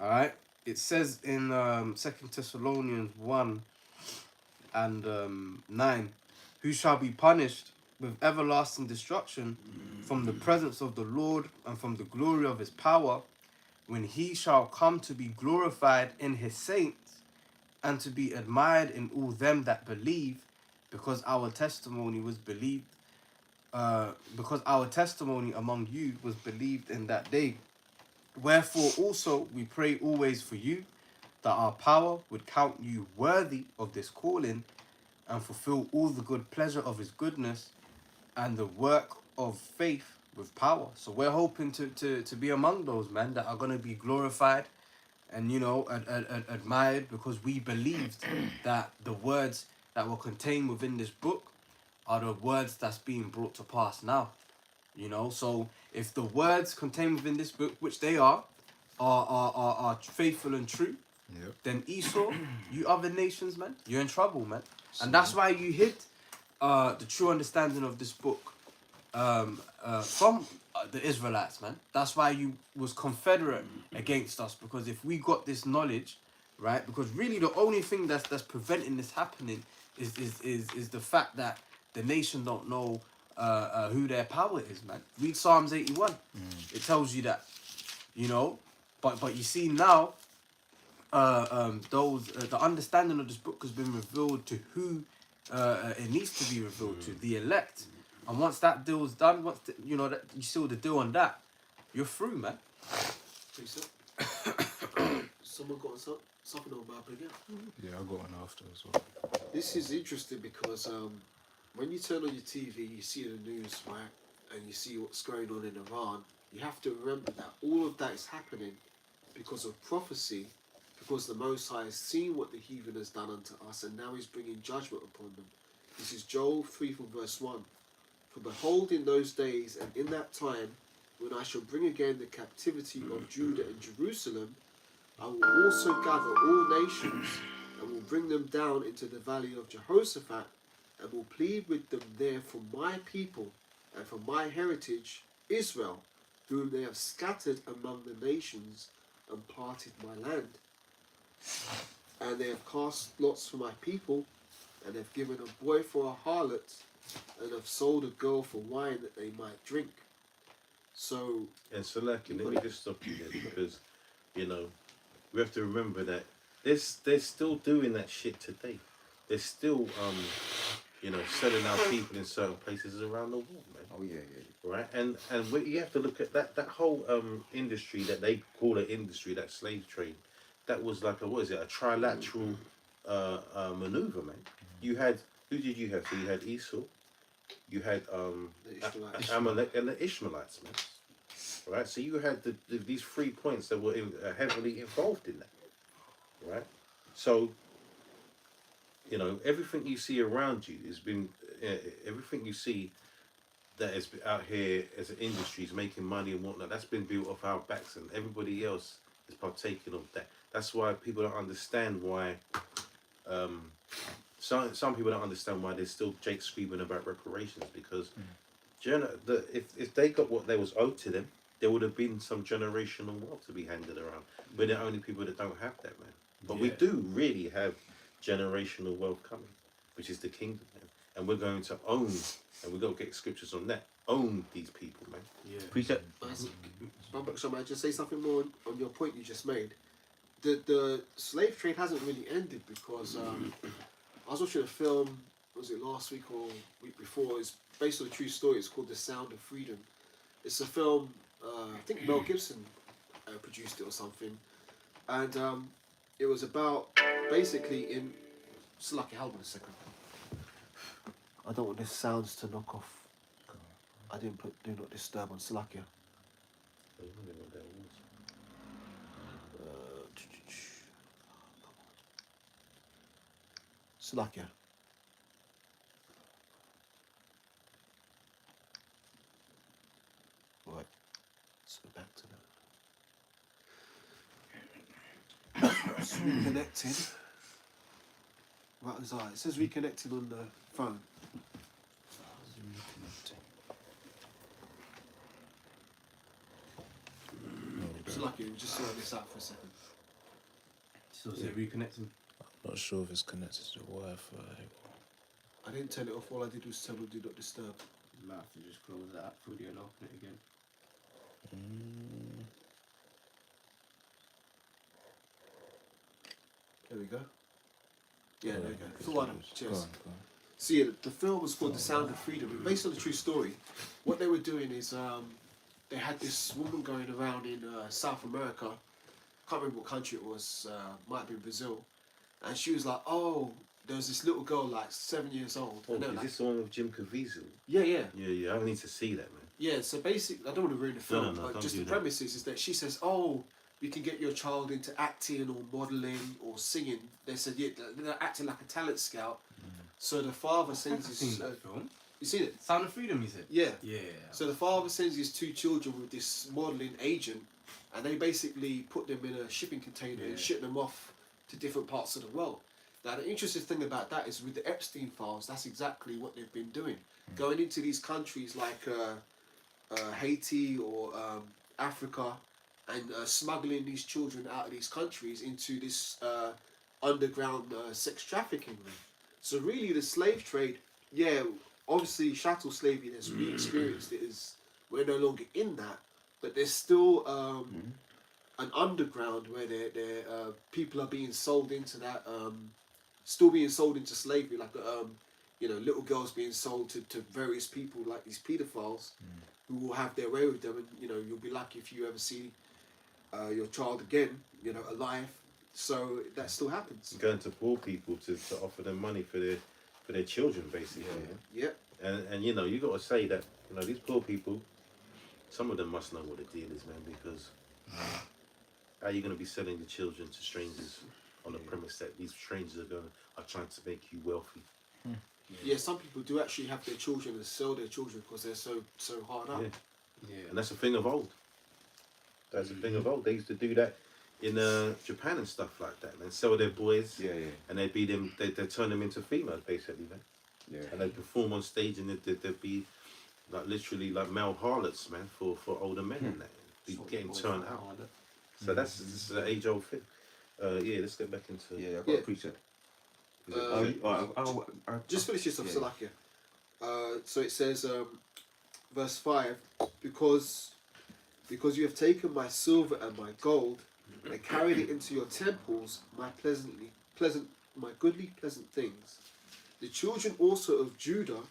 Alright? It says in 2 Thessalonians 1:9, who shall be punished with everlasting destruction from the presence of the Lord and from the glory of his power, when he shall come to be glorified in his saints and to be admired in all them that believe, because our testimony was believed, because our testimony among you was believed in that day. Wherefore also we pray always for you, that our power would count you worthy of this calling, and fulfill all the good pleasure of his goodness, and the work of faith with power. So we're hoping to be among those, man, that are going to be glorified and, admired, because we believed that the words that were contained within this book are the words that's being brought to pass now. So if the words contained within this book, which they are faithful and true, then Esau, you other nations, man, you're in trouble, man. And that's why you hid the true understanding of this book from the Israelites, man. That's why you was confederate against us, because if we got this knowledge, right? Because really the only thing that's preventing this happening is the fact that the nation don't know who their power is, man. Read Psalms 81. It tells you that, you know. But you see now, the understanding of this book has been revealed to who it needs to be revealed to, the elect. And once that deal's done, you know that you seal the deal on that, you're through, man. Someone got something on Bible again. Yeah, I got one after as well. This is interesting because when you turn on your TV, you see the news, right, and you see what's going on in Iran. You have to remember that all of that is happening because of prophecy, because the Most High has seen what the heathen has done unto us, and now he's bringing judgment upon them. This is Joel 3 from verse 1. For behold, in those days and in that time, when I shall bring again the captivity of Judah and Jerusalem, I will also gather all nations, and will bring them down into the valley of Jehoshaphat, and will plead with them there for my people, and for my heritage, Israel, whom they have scattered among the nations, and parted my land. And they have cast lots for my people, and have given a boy for a harlot, and have sold a girl for wine that they might drink. So, And Salaki, let me just stop you there, because, you know, we have to remember that they're still doing that shit today. They're still, you know, selling out people in certain places around the world, man. Oh yeah. Right, and you have to look at that whole industry that they call an industry, that slave trade. That was like a trilateral maneuver, man. You had, who did you have? So you had Esau, you had Amalek, and the Ishmaelites, man. Right, so you had these 3 points that were heavily involved in that. Right, so you know everything you see around you has been everything you see that is out here as an industry is making money and whatnot. That's been built off our backs, and everybody else is partaking of that. That's why people don't understand why. Some people don't understand why there's still Jake screaming about reparations, because if they got what they was owed to them, there would have been some generational wealth to be handed around. We're the only people that don't have that, man. But we do really have generational wealth coming, which is the kingdom, man. And we're going to own, and we've got to get scriptures on that, own these people, man. Yeah. Precept. so may I just say something more on your point you just made? The slave trade hasn't really ended because I was watching a film, was it last week or week before? It's based on a true story. It's called The Sound of Freedom. It's a film, I think Mel Gibson produced it or something. And it was about basically in... Slucky, hold on a second. I don't want this sounds to knock off. I didn't put Do Not Disturb on Slucky. Slucky. Right, let's go back to that. It's reconnected. Right as it says reconnected on the phone. It's lucky, we'll just sort this out for a second. So is it reconnecting? Not sure if it's connected to Wi-Fi. I didn't turn it off, all I did was tell them Do Not Disturb. You might have to just close that video and open it again. There we go. Yeah, there we go. It's all right. Cheers. Go on. See, the film was called The Sound of Freedom. Based on a true story, what they were doing is they had this woman going around in South America. Can't remember what country it was. Might have been Brazil. And she was like, "Oh, there was this little girl, like 7 years old." Oh, And they're is like, this the one with Jim Caviezel? yeah, yeah. Yeah, I need to see that, man. Yeah, so basically, I don't want to ruin the film, No, but don't just do the that. premise is that she says, "Oh, we can get your child into acting or modelling or singing." They said, "Yeah, they're acting like a talent scout." So the father sends I've seen his... that film. you seen it? Sound of Freedom, you said? Yeah. Yeah. So the father sends his 2 children with this modelling agent, and they basically put them in a shipping container and ship them off to different parts of the world. Now the interesting thing about that is with the Epstein files, that's exactly what they've been doing. Going into these countries like Haiti or Africa, and smuggling these children out of these countries into this underground sex trafficking ring. So really, the slave trade, yeah, obviously chattel slavery, as we experienced it, is we're no longer in that, but there's still an underground where people are being sold into that, still being sold into slavery, like little girls being sold to various people like these pedophiles who will have their way with them, and you'll be lucky if you ever see your child again, alive. So that still happens. Going to poor people to offer them money for their children, basically. Yeah. And you got to say that these poor people, some of them must know what the deal is, man. Because how are you going to be selling the children to strangers on the premise that these strangers are trying to make you wealthy? Yeah, some people do actually have their children and sell their children because they're so hard up. Yeah. And that's a thing of old. That's a thing of old. They used to do that in Japan and stuff like that, man. Sell their boys. Yeah. And they'd be them. They turn them into females, basically, man. Yeah. And they'd perform on stage, and they'd be like literally like male harlots, man, for older men and that. Be getting turned out. So this is an age-old thing. Let's get back into. Yeah, I've got to preach it. Just finish this off, Salakia. So it says, verse 5, because you have taken my silver and my gold and carried it into your temples, my goodly pleasant things. The children also of Judah,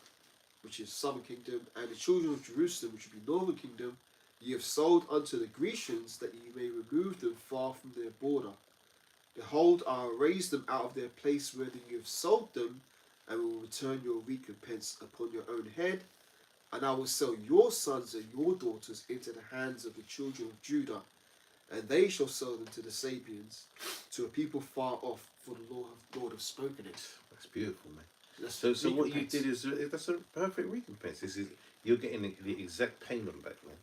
which is southern kingdom, and the children of Jerusalem, which would be northern kingdom, ye have sold unto the Grecians, that ye may remove them far from their border. Behold, I will raise them out of their place where you have sold them, and will return your recompense upon your own head. And I will sell your sons and your daughters into the hands of the children of Judah, and they shall sell them to the Sabians, to a people far off, for the Lord have spoken it. That's beautiful, man. That's So what you did is that's a perfect recompense. You're getting the exact payment back, man.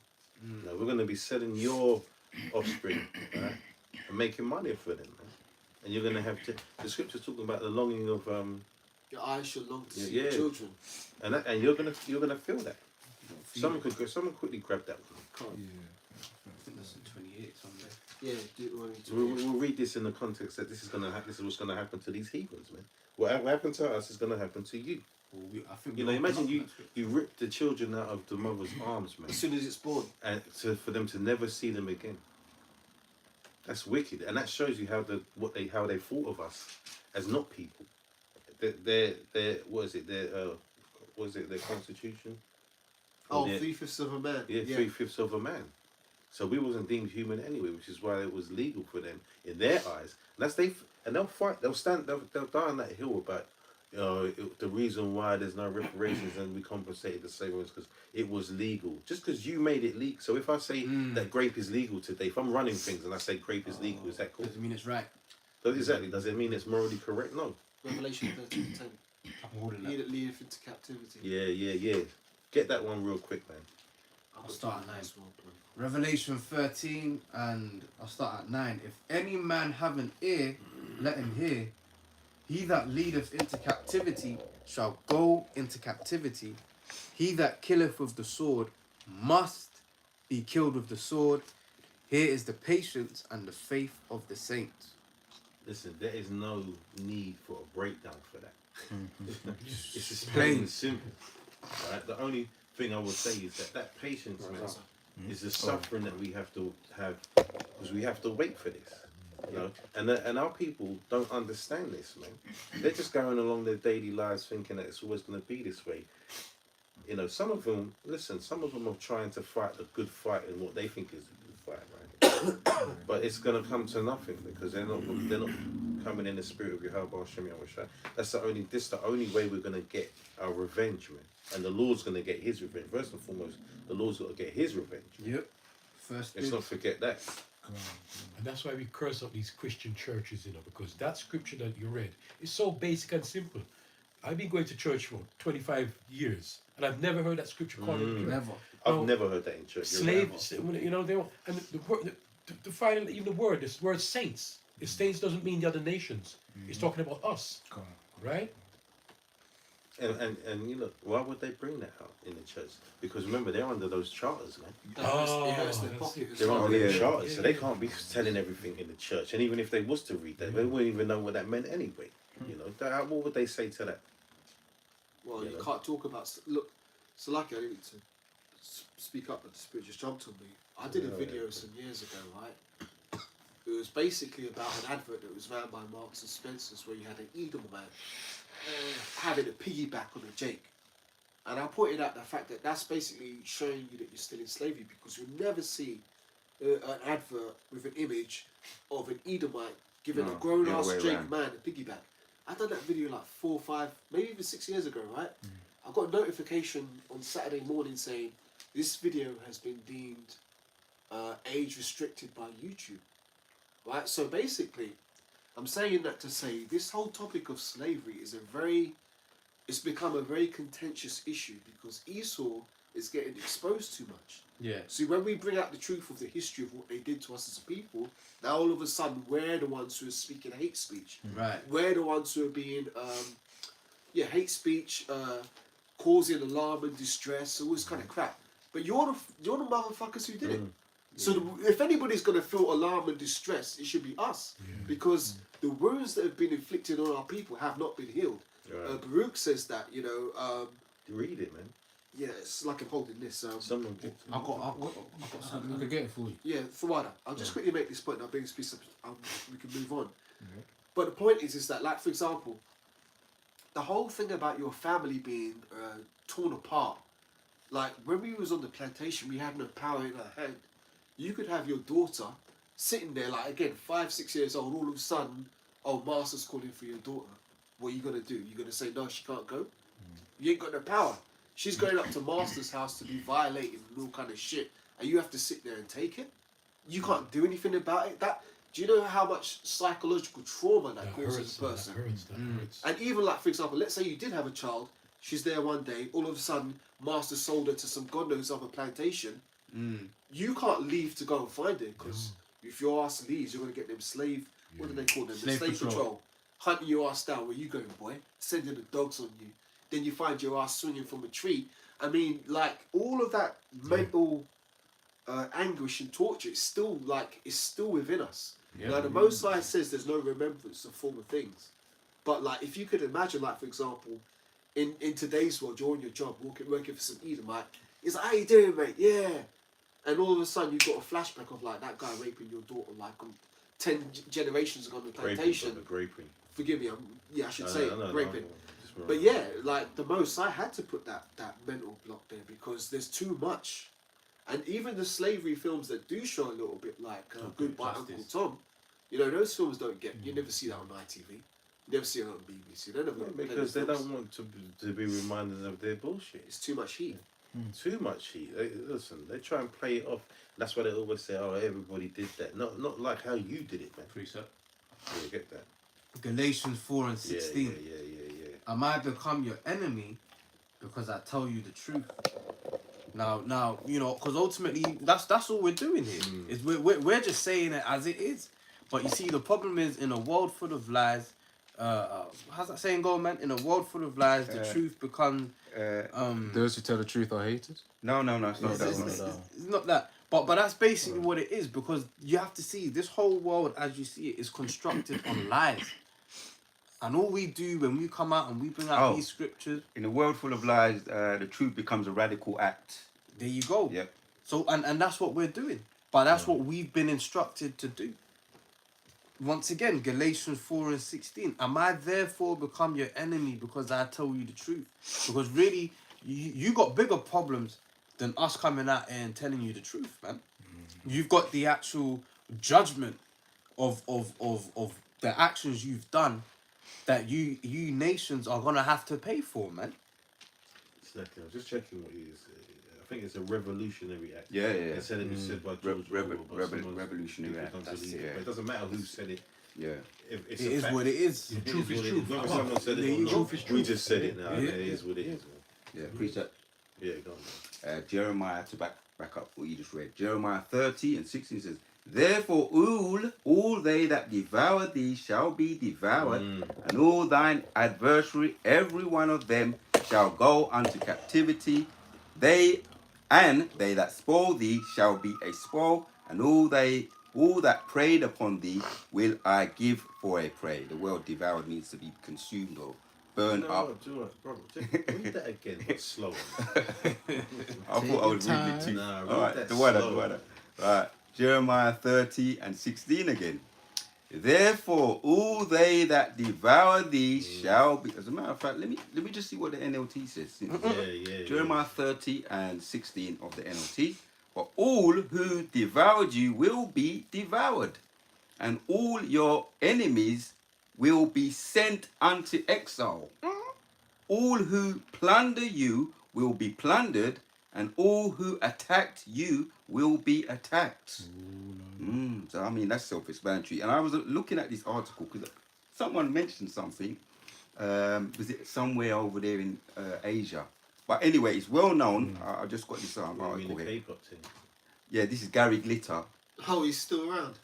We're going to be selling your offspring, right, and making money for them, man. And you're going to have the scripture's talking about the longing of your eyes shall long to see your children, and you're gonna feel that. Someone quickly grab that one. I think that's in 28 somewhere. Yeah, Deuteronomy. We'll read this in the context that this is what's gonna happen to these heathens, man. What happened to us is gonna happen to you. I think Imagine you rip the children out of the mother's arms, man, As soon as it's born, and for them to never see them again. That's wicked, and that shows you how they thought of us as not people. Their constitution? Oh, 3/5 of a man. Yeah, 3/5 of a man. So we wasn't deemed human anyway, which is why it was legal for them in their eyes. And they'll fight. They'll die on that hill about the reason why there's no reparations and we compensated the same ones because it was legal. Just because you made it legal. So if I say that grape is legal today, if I'm running things and I say grape is legal, is that cool? Doesn't mean it's right. Exactly. Does it mean it's morally correct? No. Revelation 13:10. He that leadeth into captivity. Yeah. Get that one real quick, man. I'll start at 9. Revelation 13, and I'll start at 9. If any man have an ear, let him hear. He that leadeth into captivity shall go into captivity. He that killeth with the sword must be killed with the sword. Here is the patience and the faith of the saints. Listen, there is no need for a breakdown for that. It's just Plain. plain and simple. Right? The only thing I would say is that patience, man, is the suffering that we have to have because we have to wait for this. And our people don't understand this, man. They're just going along their daily lives thinking that it's always going to be this way. Some of them are trying to fight a good fight in what they think is a good fight, right? But it's going to come to nothing because they're not coming in the spirit of Yahweh Hashem Yahushua. That's the only way we're going to get our revenge, man. And the Lord's going to get his revenge. First and foremost, the Lord's got to get his revenge. Yep. Let's not forget that. And that's why we curse up these Christian churches, because that scripture that you read is so basic and simple. I've been going to church for 25 years, and I've never heard that scripture called. Never. I've never heard that in church. Slaves, they were, and the word, the final, even the word, this word saints. Saints doesn't mean the other nations. It's talking about us, right? And you look, why would they bring that out in the church? Because remember, they're under those charters, man. That hurts, it hurts their that's pocket it. as They're well. under the yeah. charters, so they Yeah. can't be telling everything in the church. And even if they was to read that, they wouldn't even know what that meant anyway. You know, what would they say to that? Well, You you know? can't talk about. Look, so lucky I didn't need to speak up, but the spirit just jumped on me. I did a video some years ago, right? It was basically about an advert that was ran by Marks and Spencer's where you had an Edelman having a piggyback on a Jake. And I pointed out the fact that that's basically showing you that you're still in slavery because you'll never see an advert with an image of an Edomite giving No, a grown the other ass way Jake around. man a piggyback. I done that video like 4, 5, maybe even 6 years ago, right? I got a notification on Saturday morning saying this video has been deemed age restricted by YouTube, right? So basically, I'm saying that to say this whole topic of slavery is it's become a very contentious issue because Esau is getting exposed too much. Yeah. See, when we bring out the truth of the history of what they did to us as a people, now all of a sudden we're the ones who are speaking hate speech. Right. We're the ones who are being, hate speech, causing alarm and distress, all this kind of crap. But you're the motherfuckers who did it. So if anybody's going to feel alarm and distress, it should be us. Because the wounds that have been inflicted on our people have not been healed. Right. Baruch says that, you know, Read it, man. yeah, it's like I'm holding this. Someone. I got I could get it for you. Yeah, Fawada, I'll just quickly make this point and I'll bring this piece up, we can move on. But the point is that, like, for example, the whole thing about your family being torn apart, like, when we was on the plantation, we had no power in our hand. You could have your daughter sitting there, like, again, 5, 6 years old, all of a sudden, oh, master's calling for your daughter. What are you going to do? You're going to say, no, she can't go? You ain't got no power. She's going up to master's house to be violated and all kind of shit, and you have to sit there and take it? You can't do anything about it? Do you know how much psychological trauma that causes a person? That hurts. And even like, for example, let's say you did have a child, she's there one day, all of a sudden, master sold her to some god knows other plantation. You can't leave to go and find her, because if your ass leaves, you're going to get them slave, what do they call them? Slave Slave patrol. patrol. Hunting your ass down, where you going, boy? Sending the dogs on you. Then you find your ass swinging from a tree. I mean, like, all of that mental anguish and torture is still, like, it's still within us. Yeah. Now, the Most High says there's no remembrance of former things. But, like, if you could imagine, like, for example, in today's world, you're on your job, working for some Edomite. It's like, how you doing, mate? Yeah. And all of a sudden, you've got a flashback of, like, that guy raping your daughter, like, 10 generations ago on the plantation. Graping. Forgive me, I should say No, raping. just remember. But yeah, like, the Most I had to put that mental block there because there's too much. And even the slavery films that do show a little bit, like Goodbye Uncle Justice. Tom, you know, those films don't get, you never see that on ITV. You never see it on BBC. They never, Because they don't want to be reminded of their bullshit. It's too much heat. Too much heat. Listen, they try and play it off. That's why they always say, "Oh, everybody did that." Not like how you did it, man. Precept. Yeah, get that. Galatians 4 and 16. Yeah. Am I become your enemy because I tell you the truth? Now, you know, because ultimately that's all we're doing here. Is we're just saying it as it is. But you see, the problem is in a world full of lies. How's that saying go, man? In a world full of lies, the truth becomes. Those who tell the truth are hated. No, it's not that It's, one. it's not that. But that's basically what it is, because you have to see this whole world as you see it is constructed on lies. And all we do when we come out and we bring out these scriptures, In a world full of lies, the truth becomes a radical act. there you go. Yep. So and that's what we're doing. But that's what we've been instructed to do. Once again, Galatians 4 and 16. Am I therefore become your enemy because I tell you the truth? Because really, you got bigger problems than us coming out here and telling you the truth, man. You've got the actual judgment of the actions you've done that you nations are gonna have to pay for, man. Exactly. I'm just checking what he is. I think it's a revolutionary act. Yeah. It said it was said by George Orwell, but someone's revolutionary people act, don't that's believe it, it. yeah. But it doesn't matter who said it. Yeah. If it's It a is fact. what it is. It Truth is what it truth. Whether someone said There it or you not, go. Truth is we truth. just said it now. Yeah. It is what it is, man. Yeah. Precept. Yeah, go on. Jeremiah, to back up what you just read. Jeremiah 30 and 16 says, Therefore all they that devour thee shall be devoured, and all thine adversary, every one of them shall go unto captivity. They that spoil thee shall be a spoil, and all that preyed upon thee will I give for a prey. The word devoured means to be consumed or burned up. Bro, just read that again, but slow. I thought I was reading it too. Nah, read All right, that the word. slow. Right, Jeremiah 30 and 16 again. Therefore, all they that devour thee shall be. As a matter of fact, let me just see what the NLT says. Jeremiah 30 and 16 of the NLT. But all who devoured you will be devoured, and all your enemies will be sent unto exile. All who plunder you will be plundered, and all who attacked you will be attacked. So I mean that's self-explanatory. And I was looking at this article because someone mentioned something. Was it somewhere over there in Asia? But anyway, it's well known. I just got this article here. K-pop thing. Yeah, this is Gary Glitter. Oh, he's still around.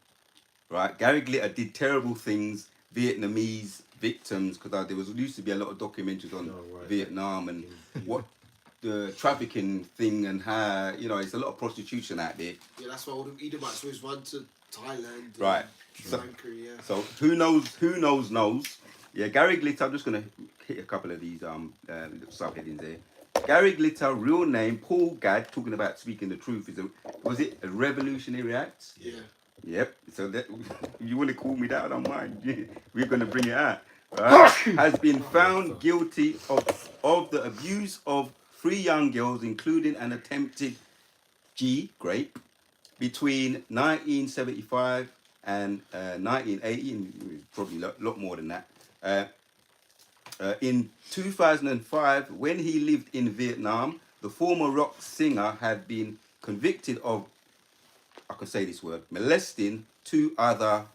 Right, Gary Glitter did terrible things. Vietnamese victims, because there used to be a lot of documentaries on Vietnam and what the trafficking thing and how it's a lot of prostitution out there. Yeah, that's why all the Edomites always run to Thailand. Right. Sri Lanka, yeah. So who knows. Yeah, Gary Glitter. I'm just gonna hit a couple of these subheadings there. Gary Glitter, real name Paul Gadd, talking about speaking the truth. Was it a revolutionary act? Yeah. Yep. So that you want to call me that? I don't mind. We're gonna bring it out. Right? Has been found guilty of the abuse of 3 young girls, including an attempted grape between 1975 and 1980, probably a lot more than that. In 2005, when he lived in Vietnam, the former rock singer had been convicted of, I can say this word, molesting 2 other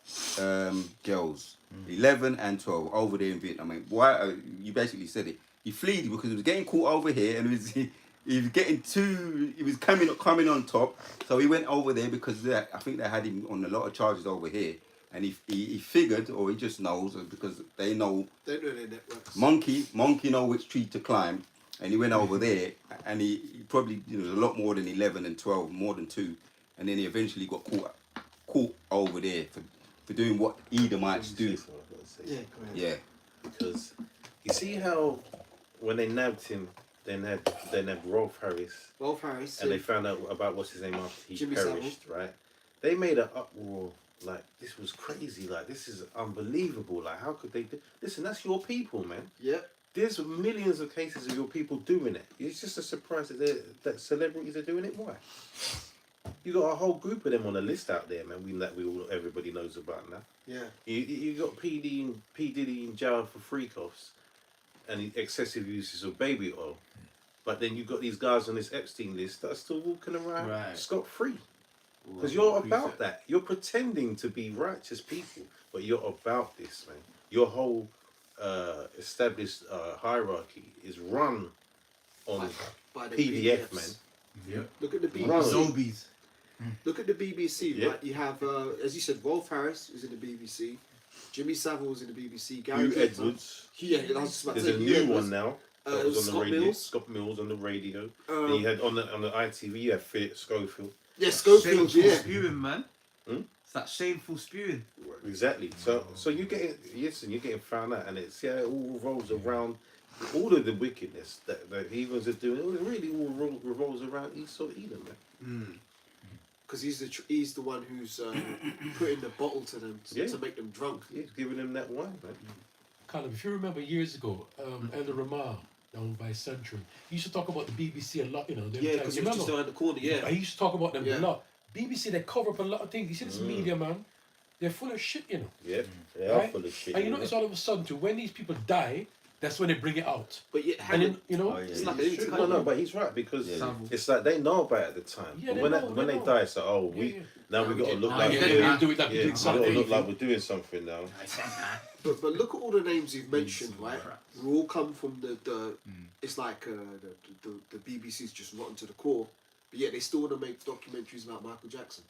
girls, 11 and 12, over there in Vietnam. I mean, why? You basically said it. He fled because he was getting caught over here, and he was getting he was coming on top. So he went over there because I think they had him on a lot of charges over here, and he figured, or he just knows, because they know their networks. Monkey know which tree to climb, and he went over there, and he probably a lot more than 11 and 12, more than 2, and then he eventually got caught over there for doing what Edomites do. Yeah. Because you see how when they nabbed him, they nabbed Rolf Harris. And they found out about what's his name after he Jimmy perished, right? They made an uproar. Like, this was crazy. Like, this is unbelievable. Like, how could they do? Listen, that's your people, man. Yep. There's millions of cases of your people doing it. It's just a surprise that celebrities are doing it. Why? You got a whole group of them on the list out there, man. Everybody knows about now. Yeah. You got P Diddy in jail for freak-offs and excessive uses of baby oil, but then you got these guys on this Epstein list that are still walking around scot-free. Because you're about that. You're pretending to be righteous people, but you're about this, man. Your whole established hierarchy is run on by the PDF, man. Yep. Look at the BBC. Zombies. Look at the BBC, right? You have, as you said, Rolf Harris is in the BBC. Jimmy Savile was in the BBC. Gary Hugh Edwards. Yeah, I was just about to There's say a Hugh new Edwards. one now. That was on the Scott radio. Mills. Scott Mills on the radio. Then you had on the ITV. You had Philip Schofield. Yeah, Schofield. Shameful Yeah. spewing, man. It's that shameful spewing. Exactly. So you're getting found out, and it's it all revolves around all of the wickedness that the heathens are doing. It really all revolves around Esau Edom, man. Because he's the one who's putting the bottle to them to make them drunk. He's giving them that wine, man. Callum, if you remember years ago, Elder Ramah down by Central, he used to talk about the BBC a lot, them Yeah, because he was just around the corner, yeah. He used to talk about them a lot. BBC, they cover up a lot of things. You see this media, man, they're full of shit, Yeah, they are full of shit. And it's all of a sudden, too, when these people die, that's when they bring it out. But yeah, and then, it's like no, but he's right, because it's like they know about it at the time. Yeah, but when they die, it's like, we got to look like we're doing something now. But look at all the names you've mentioned, right? We all come from the it's like the BBC's just rotten to the core, but yet they still want to make documentaries about Michael Jackson.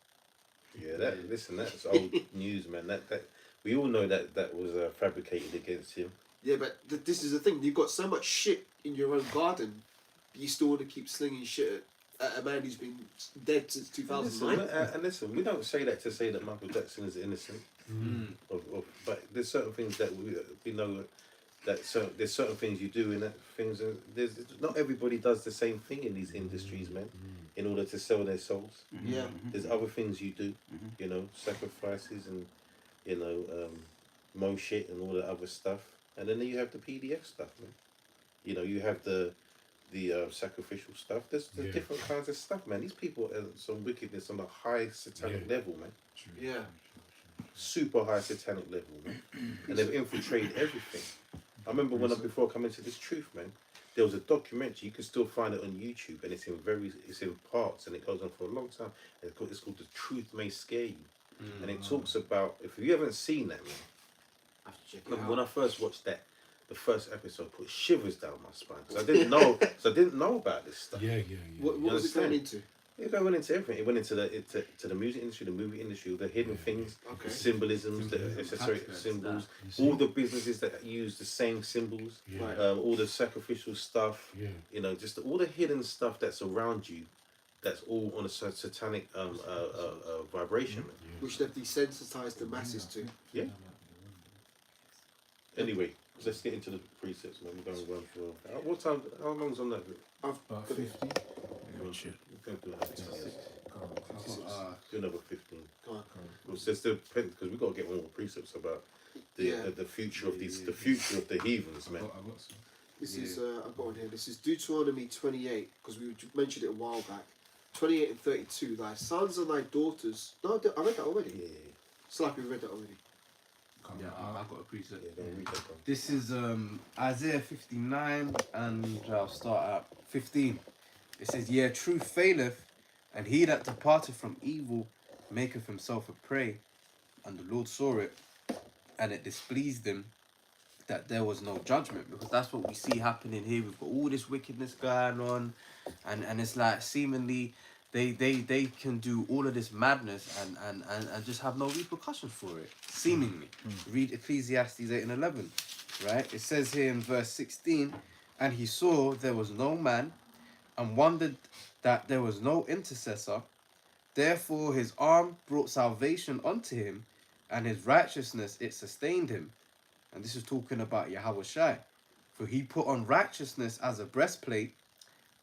Yeah, that's old news, man. That we all know that was fabricated against him. Yeah, but this is the thing. You've got so much shit in your own garden, but you still want to keep slinging shit at a man who's been dead since And 2009. listen, we don't say that to say that Michael Jackson is innocent. But there's certain things that we know that there's certain things you do in that things, and there's not everybody does the same thing in these industries, man. In order to sell their souls, Yeah. there's other things you do, you know, sacrifices and you know, mo shit and all that other stuff, and then you have the PDF stuff, man. You know, you have the sacrificial stuff. There's different kinds of stuff, man. These people are some wickedness on a high satanic level, man. Yeah. Super high satanic level, man. And they've infiltrated everything. I remember before coming to this truth, man, there was a documentary. You can still find it on YouTube, and it's in parts, and it goes on for a long time. And it's called "The Truth May Scare You," and it talks about, if you haven't seen that, man. I have to check it Remember out. when I first watched that, the first episode put shivers down my spine because I didn't know about this stuff. Yeah. What was it going into? It went into everything. It went into the music industry, the movie industry, the hidden things, Okay. the symbolisms, the esoteric symbols, all the businesses that use the same symbols, Right. all the sacrificial stuff, you know, just all the hidden stuff that's around you, that's all on a satanic vibration. Which they've desensitized the masses to. Yeah. Anyway, let's get into the precepts, man. We're going to run for what time? How long's on that? About 50. We're going to do another 10 minutes. Do another 15. Go on. It's just because we've got to get more precepts about the future of these, the future of the heathens, man. This is, I've got on here, this is Deuteronomy 28, because we mentioned it a while back. 28 and 32, thy sons and thy daughters. No, I read that already. Yeah, It's like we read that already. Yeah, I've got a precept. yeah, don't read that, bro. This is Isaiah 59, and I'll start at 15. It says, "Yea, truth faileth, and he that departeth from evil maketh himself a prey. And the Lord saw it, and it displeased him that there was no judgment." Because that's what we see happening here. We've got all this wickedness going on, and it's like seemingly they can do all of this madness and just have no repercussions for it, seemingly. Read Ecclesiastes 8 and 11, right? It says here in verse 16, "And he saw there was no man, and wondered that there was no intercessor. Therefore his arm brought salvation unto him, and his righteousness it sustained him." And this is talking about Yahweh Shai. "For he put on righteousness as a breastplate,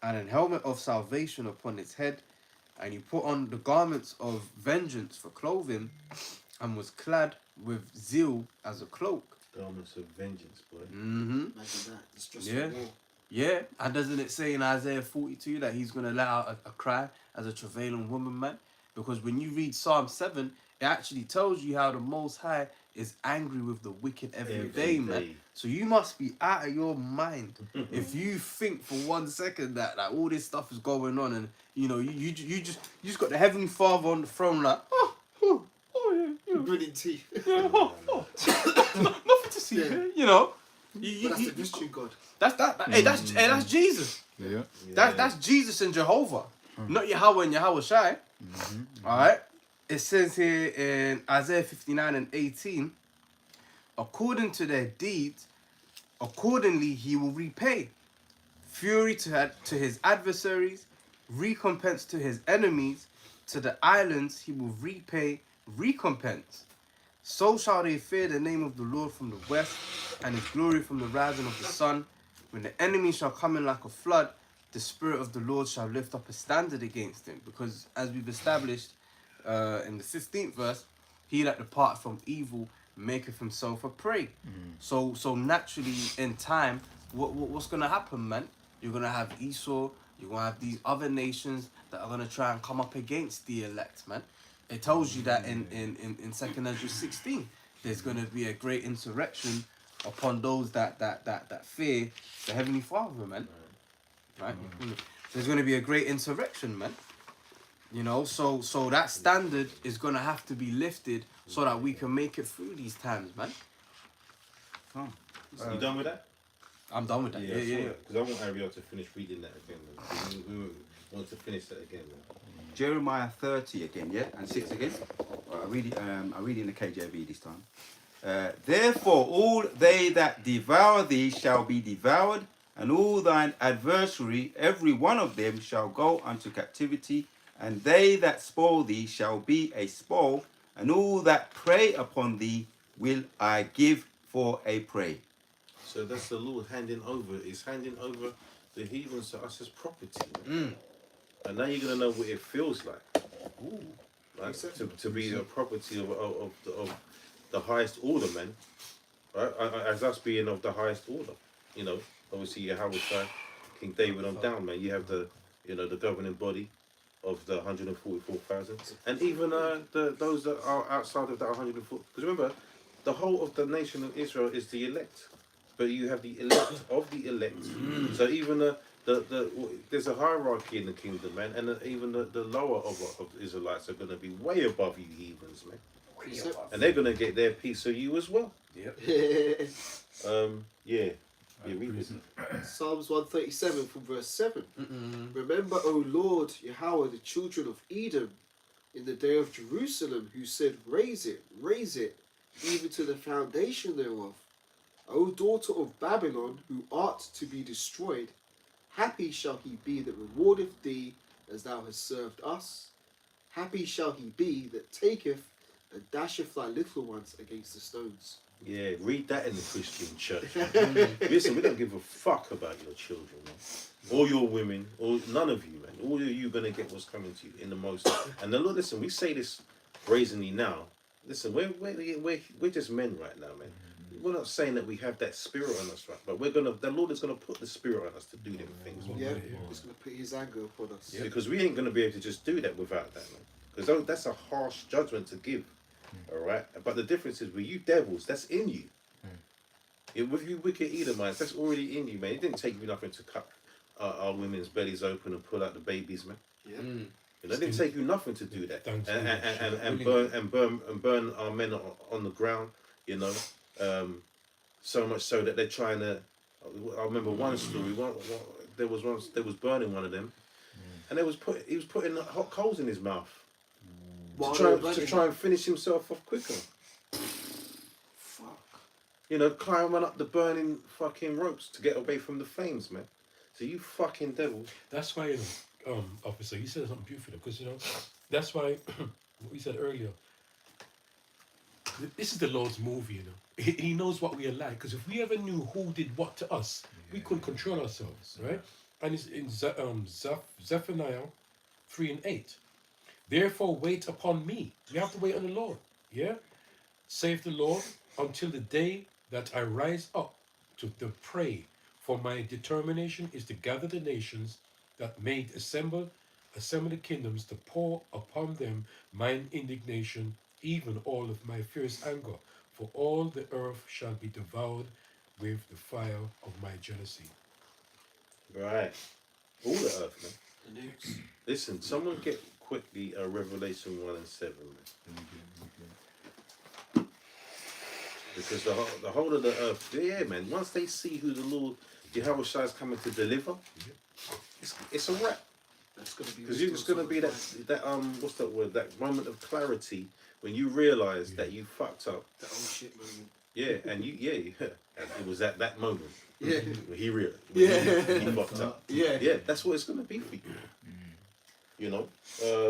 and an helmet of salvation upon his head, and he put on the garments of vengeance for clothing, and was clad with zeal as a cloak." Garments of vengeance, boy. Mm-hmm. Imagine that. It's just Yeah. war. Yeah, and doesn't it say in Isaiah 42 that he's going to let out a cry as a travailing woman, man? Because when you read Psalm 7, it actually tells you how the Most High is angry with the wicked every day, man. So you must be out of your mind if you think for 1 second that all this stuff is going on, and you know you just got the Heavenly Father on the throne, like Gritting teeth. nothing to see, Yeah. you know. But that's the Christian God. That's Jesus. Yeah. That's Jesus and Jehovah, not Yahweh and Yahweh Shai. All right. It says here in Isaiah 59 and 18, "According to their deeds, accordingly he will repay. Fury to his adversaries, recompense to his enemies. To the islands he will repay recompense. So shall they fear the name of the Lord from the west, and his glory from the rising of the sun. When the enemy shall come in like a flood, the Spirit of the Lord shall lift up a standard against him." Because as we've established in the 15th verse, "He that depart from evil maketh himself a prey." So naturally in time, what's going to happen, man? You're going to have Esau, you're going to have these other nations that are going to try and come up against the elect, man. It tells you that in 2nd Ezra 16, there's going to be a great insurrection upon those that fear the Heavenly Father, man. Right? There's going to be a great insurrection, man. You know, so that standard is going to have to be lifted so that we can make it through these times, man. You done with that? I'm done with that. Yeah. Because I want Ariel to finish reading that again, man. We want to finish that again, man. Jeremiah 30 again, yeah, and 6 again. I read it in the KJV this time. Therefore, all they that devour thee shall be devoured, and all thine adversary, every one of them, shall go unto captivity, and they that spoil thee shall be a spoil, and all that prey upon thee will I give for a prey. So that's the Lord handing over. He's handing over the heathens to us as property. Man. And now you're gonna know what it feels like. Right? To be a property of the highest order, man. Right? As us being of the highest order. You know, obviously Yahweh Shai, King David on down, man. You have the the governing body of the 144,000, and even those that are outside of that 104. Because remember, the whole of the nation of Israel is the elect, but you have the elect of the elect. So even there's a hierarchy in the kingdom, man, and even the lower of Israelites are going to be way above you heathens, man, and they're going to get their piece of you as well. Yep. Yeah. Yeah, read this. Psalms 137 from verse 7. Remember, O Lord, Yahweh, the children of Edom, in the day of Jerusalem, who said, raise it, even to the foundation thereof. O daughter of Babylon, who art to be destroyed, happy shall he be that rewardeth thee as thou hast served us. Happy shall he be that taketh and dasheth thy little ones against the stones. Yeah, read that in the Christian church. Listen, we don't give a fuck about your children, man. Or your women, or none of you, man. All of you gonna get what's coming to you in the most. And the Lord, listen, we say this brazenly now. Listen, we're just men right now, man. We're not saying that we have that spirit on us, right? But the Lord is gonna put the spirit on us to do them things. Yeah, he's going to put his anger upon us. Because we ain't gonna be able to just do that without that, man. Because that's a harsh judgment to give. All right, but the difference is with you devils, that's in you. With you wicked Edomites, that's already in you, man. It didn't take you nothing to cut our women's bellies open and pull out the babies, man. Yeah. It didn't take you nothing to do that, and burn our men on the ground, so much so that they're trying to. I remember one story. There was burning one of them, and he was putting hot coals in his mouth. To try and finish himself off quicker. Fuck. Climbing up the burning fucking ropes to get away from the flames, man. So you fucking devils. That's why, officer, you said something beautiful, because that's why what we said earlier. This is the Lord's movie, He knows what we are like, because if we ever knew who did what to us, we couldn't control ourselves, right? And it's in Zephaniah 3:8. Therefore, wait upon me. We have to wait on the Lord. Yeah? Save the Lord until the day that I rise up to the prey. For my determination is to gather the nations that made assemble the kingdoms, to pour upon them mine indignation, even all of my fierce anger. For all the earth shall be devoured with the fire of my jealousy. Right. All the earth, man. Listen, someone get quickly Revelation 1 and 7, man. Because the whole of the earth, yeah, man, once they see who the Lord Yahweh Shai is coming to deliver, it's a wrap. That's going to be because it's going to be that what's that word? That moment of clarity when you realise that you fucked up. That old shit moment. Yeah, and it was at that moment. Yeah. When he realised. He fucked up. Yeah. Yeah, that's what it's going to be for you.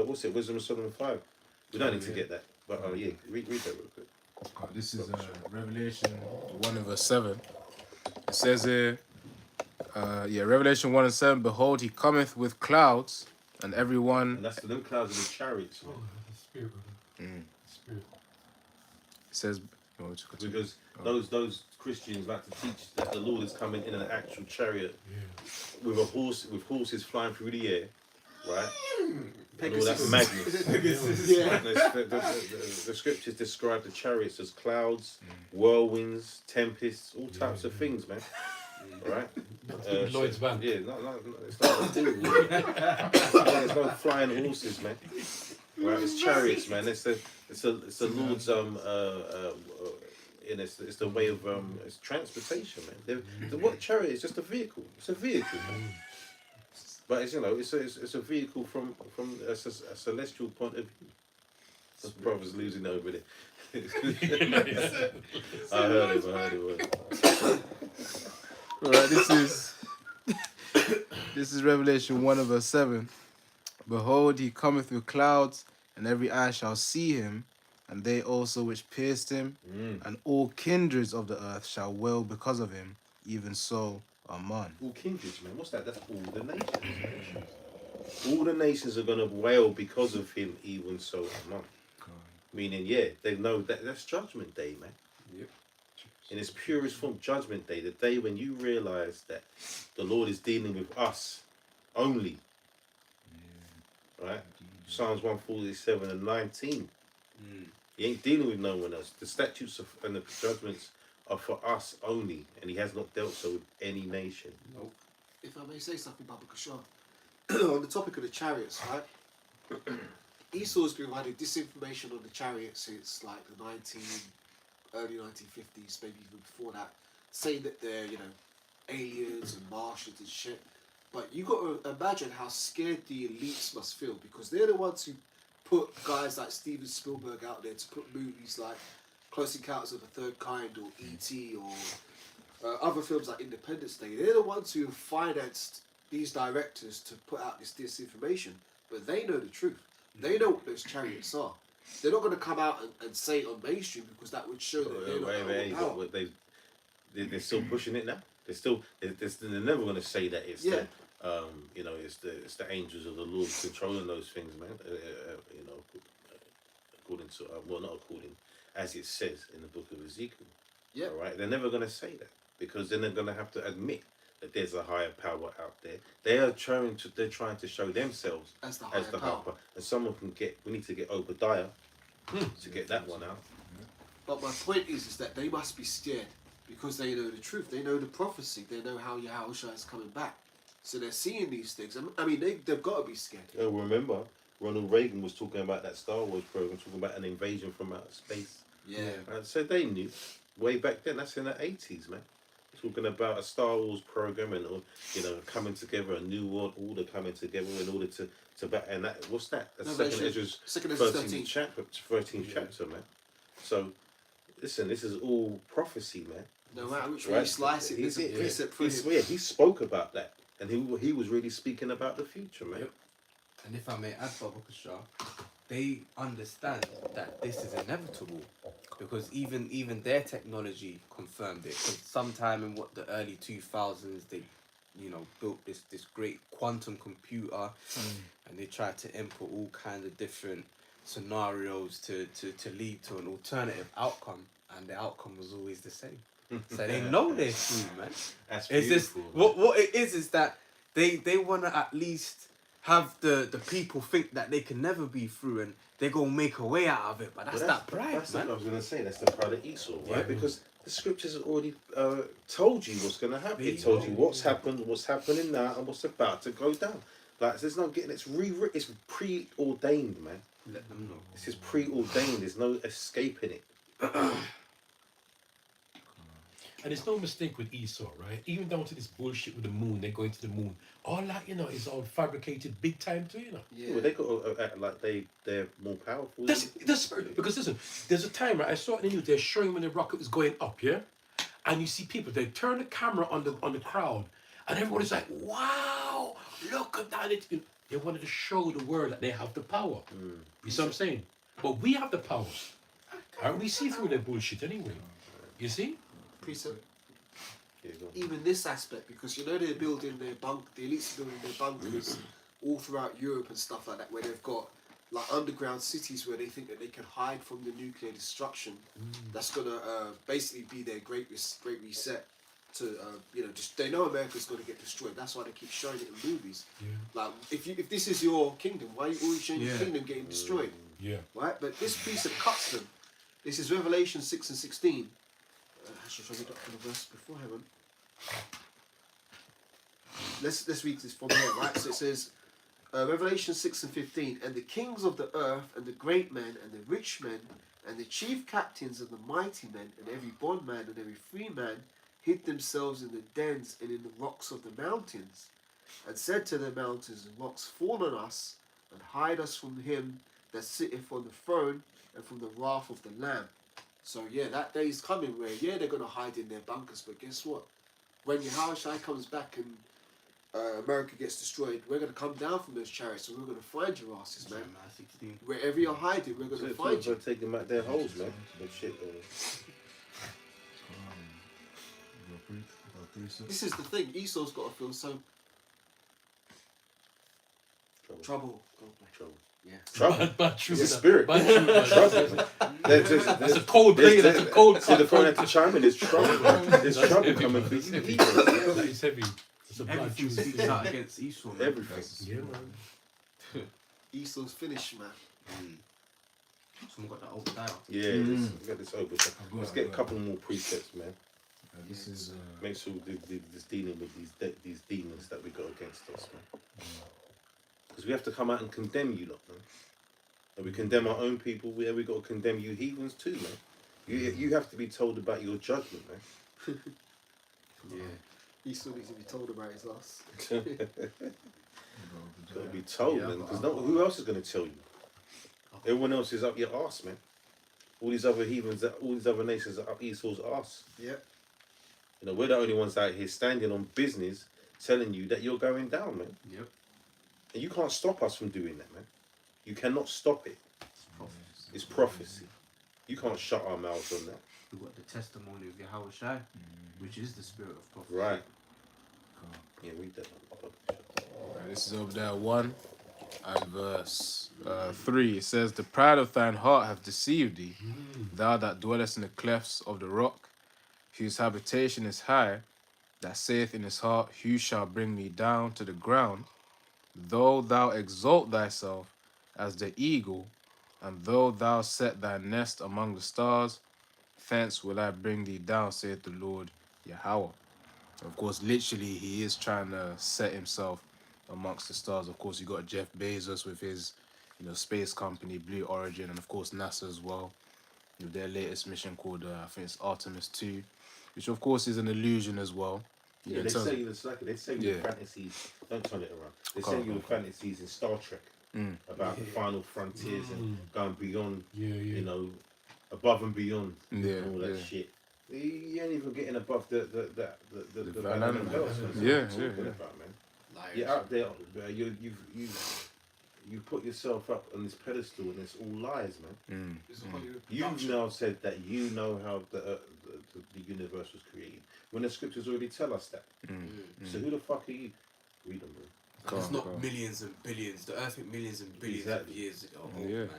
What's it? Wisdom of Solomon 5. We don't need to get that, but read that real quick. This is Revelation 1 and verse 7. It says here, Revelation 1 and 7, behold, he cometh with clouds, and everyone... And that's them clouds of the chariots. Oh, the Spirit, brother. Spirit. It says... Because those Christians like to teach that the Lord is coming in an actual chariot with horses flying through the air, right? And all that madness. The scriptures describe the chariots as clouds, whirlwinds, tempests, all types of things, man. Right? Lloyd's van. Yeah, it's not there's no flying horses, man. Right? It's chariots, man. It's the Lord's it's the way of it's transportation, man. What chariot is just a vehicle. It's a vehicle, man. But it's a vehicle from a celestial point of view. The brother's losing over there. Yeah. I heard him. Right, this is Revelation 1 and verse 7. Behold, he cometh with clouds, and every eye shall see him, and they also which pierced him, and all kindreds of the earth shall wail because of him. Even so, amen. All kindreds, man. What's that? That's all the nations. All the nations are going to wail because of him, even so, amen. Meaning, yeah, they know that's Judgment Day, man. Yep. In its purest form, Judgment Day, the day when you realise that the Lord is dealing with us only. Right? Psalms 147 and 19. He ain't dealing with no one else. The statutes and the judgments are for us only, and he has not dealt so with any nation. Nope. If I may say something, Baba Kashar, on the topic of the chariots, right? Esau's been providing disinformation on the chariots since like the early 1950s, maybe even before that, saying that they're, aliens and Martians and shit. But you got to imagine how scared the elites must feel, because they're the ones who put guys like Steven Spielberg out there to put movies like Close Encounters of the Third Kind or E.T. or other films like Independence Day. They're the ones who financed these directors to put out this disinformation, but they know the truth. They know what those chariots are. They're not going to come out and say it on mainstream, because that would show that they're not overpowered. They're still pushing it now. They're never going to say that it's the it's the angels of the Lord controlling those things, man. According to not according, as it says in the book of Ezekiel. Yeah. All right. They're never going to say that, because then they're going to have to admit that there's a higher power out there. They're trying to show themselves As the higher power. And someone we need to get Obadiah to get that one out. But my point is that they must be scared, because they know the truth. They know the prophecy. They know how Yahushua is coming back. So they're seeing these things. I mean, they've got to be scared. Remember, Ronald Reagan was talking about that Star Wars program, talking about an invasion from outer space. Yeah. So they knew way back then. That's in the 80s, man. Talking about a Star Wars program and coming together, a new world order coming together in order to and that, what's that? That's Second Ezra's 13th chapter, man. So listen, this is all prophecy, man. No matter which way you slice it, there's a precept for him. He spoke about that, and he was really speaking about the future, man. Yep. And if I may add, Baba Kashar, they understand that this is inevitable, because even their technology confirmed it. Because sometime in the early 2000s, they built this great quantum computer, and they tried to input all kinds of different scenarios to lead to an alternative outcome, and the outcome was always the same. So they know they're screwed, man. That's it's beautiful. Just what it is that they want to at least have the people think that they can never be through, and they're going to make a way out of it. But that's that pride, that's man. What I was going to say. That's the pride of Esau, right? Yeah. Because the scriptures have already told you what's going to happen. It told you what's happened, what's happening now, and what's about to go down. Like, there's no getting. It's preordained, man. Let them know. This is preordained. There's no escaping it. And it's no mistake with Esau, right? Even down to this bullshit with the moon, they're going to the moon. All that, is all fabricated big time too, Yeah. Well, they got to act like they're more powerful. That's because listen, there's a time, right? I saw it in the news, they're showing when the rocket was going up, yeah? And you see people, they turn the camera on the crowd, and everybody's like, wow, look at that. They wanted to show the world that they have the power. You see what I'm saying? But we have the power. And we see through their bullshit anyway. You see? Precept. Even this aspect, because they're building the elites are building their bunkers all throughout Europe and stuff like that, where they've got like underground cities where they think that they can hide from the nuclear destruction. That's gonna basically be their great reset. To just they know America's gonna get destroyed. That's why they keep showing it in movies. Yeah. Like if this is your kingdom, why are you always showing your kingdom getting destroyed? Yeah. Right, but this piece of cuts them. This is Revelation 6 and 16. Actually, if I get up to the verse before heaven. Let's read this from here, right? So it says, Revelation 6 and 15, and the kings of the earth, and the great men, and the rich men, and the chief captains, and the mighty men, and every bondman, and every free man, hid themselves in the dens and in the rocks of the mountains, and said to the mountains and rocks, fall on us, and hide us from him that sitteth on the throne and from the wrath of the Lamb. So yeah, that day is coming where they're gonna hide in their bunkers, but guess what? When Yahushua comes back and America gets destroyed, we're gonna come down from those chariots and we're gonna find your asses, man. Jeremiah 16. Wherever you're hiding, we're gonna find you. Take them out their holes, man. And shit. This is the thing. Esau's got to feel so trouble. Yeah. Trouble. Bad truth. It's a spirit. Bad truth, man. Trouble. That's a cold play. That's a cold. See the phone to chime in. There's trouble. There's That's trouble heavy, coming man. for That's you. heavy. people. That is heavy. It's a bad Everything truth. speaks out against Esau. Man. Everything. Yeah, man. Esau's finished, man. Someone got that old dial. Yeah, let's get this over. Let's get a couple more precepts, man. This is Make sure this dealing with these demons that we got against us, man. Because we have to come out and condemn you lot, man. And we condemn our own people. We got to condemn you heathens too, man. You have to be told about your judgment, man. Yeah. Esau needs to be told about his ass. Got to be told, man. Because who else is going to tell you? Everyone else is up your arse, man. All these other heathens, all these other nations are up Esau's arse. Yep. You know, we're the only ones out here standing on business, telling you that you're going down, man. Yep. And you can't stop us from doing that, man. You cannot stop it. It's prophecy. You can't shut our mouths on that. We've got the testimony of Yahushua, which is the spirit of prophecy. Right. Yeah, read that one. Right, this is Obadiah 1 and verse 3. It says, "The pride of thine heart hath deceived thee, thou that dwellest in the clefts of the rock, whose habitation is high, that saith in his heart, who shall bring me down to the ground? Though thou exalt thyself as the eagle, and though thou set thy nest among the stars, thence will I bring thee down, saith the Lord Yahweh." Of course, literally, he is trying to set himself amongst the stars. Of course, you got Jeff Bezos with his, space company, Blue Origin, and of course NASA as well, with their latest mission called, I think it's Artemis 2, which of course is an illusion as well. Yeah, they say you they say you fantasies. Don't turn it around. They say you fantasies in Star Trek about the final frontiers and going beyond. You know, above and beyond. And all that shit. You ain't even getting above the Van Allen belts. Talking about, man. You're out there. You put yourself up on this pedestal, and it's all lies, man. You've now said that you know how the universe was created, when the scriptures already tell us that. So who the fuck are you? Read them, bro. It's not millions and billions. The Earth is millions and billions of years ago, man.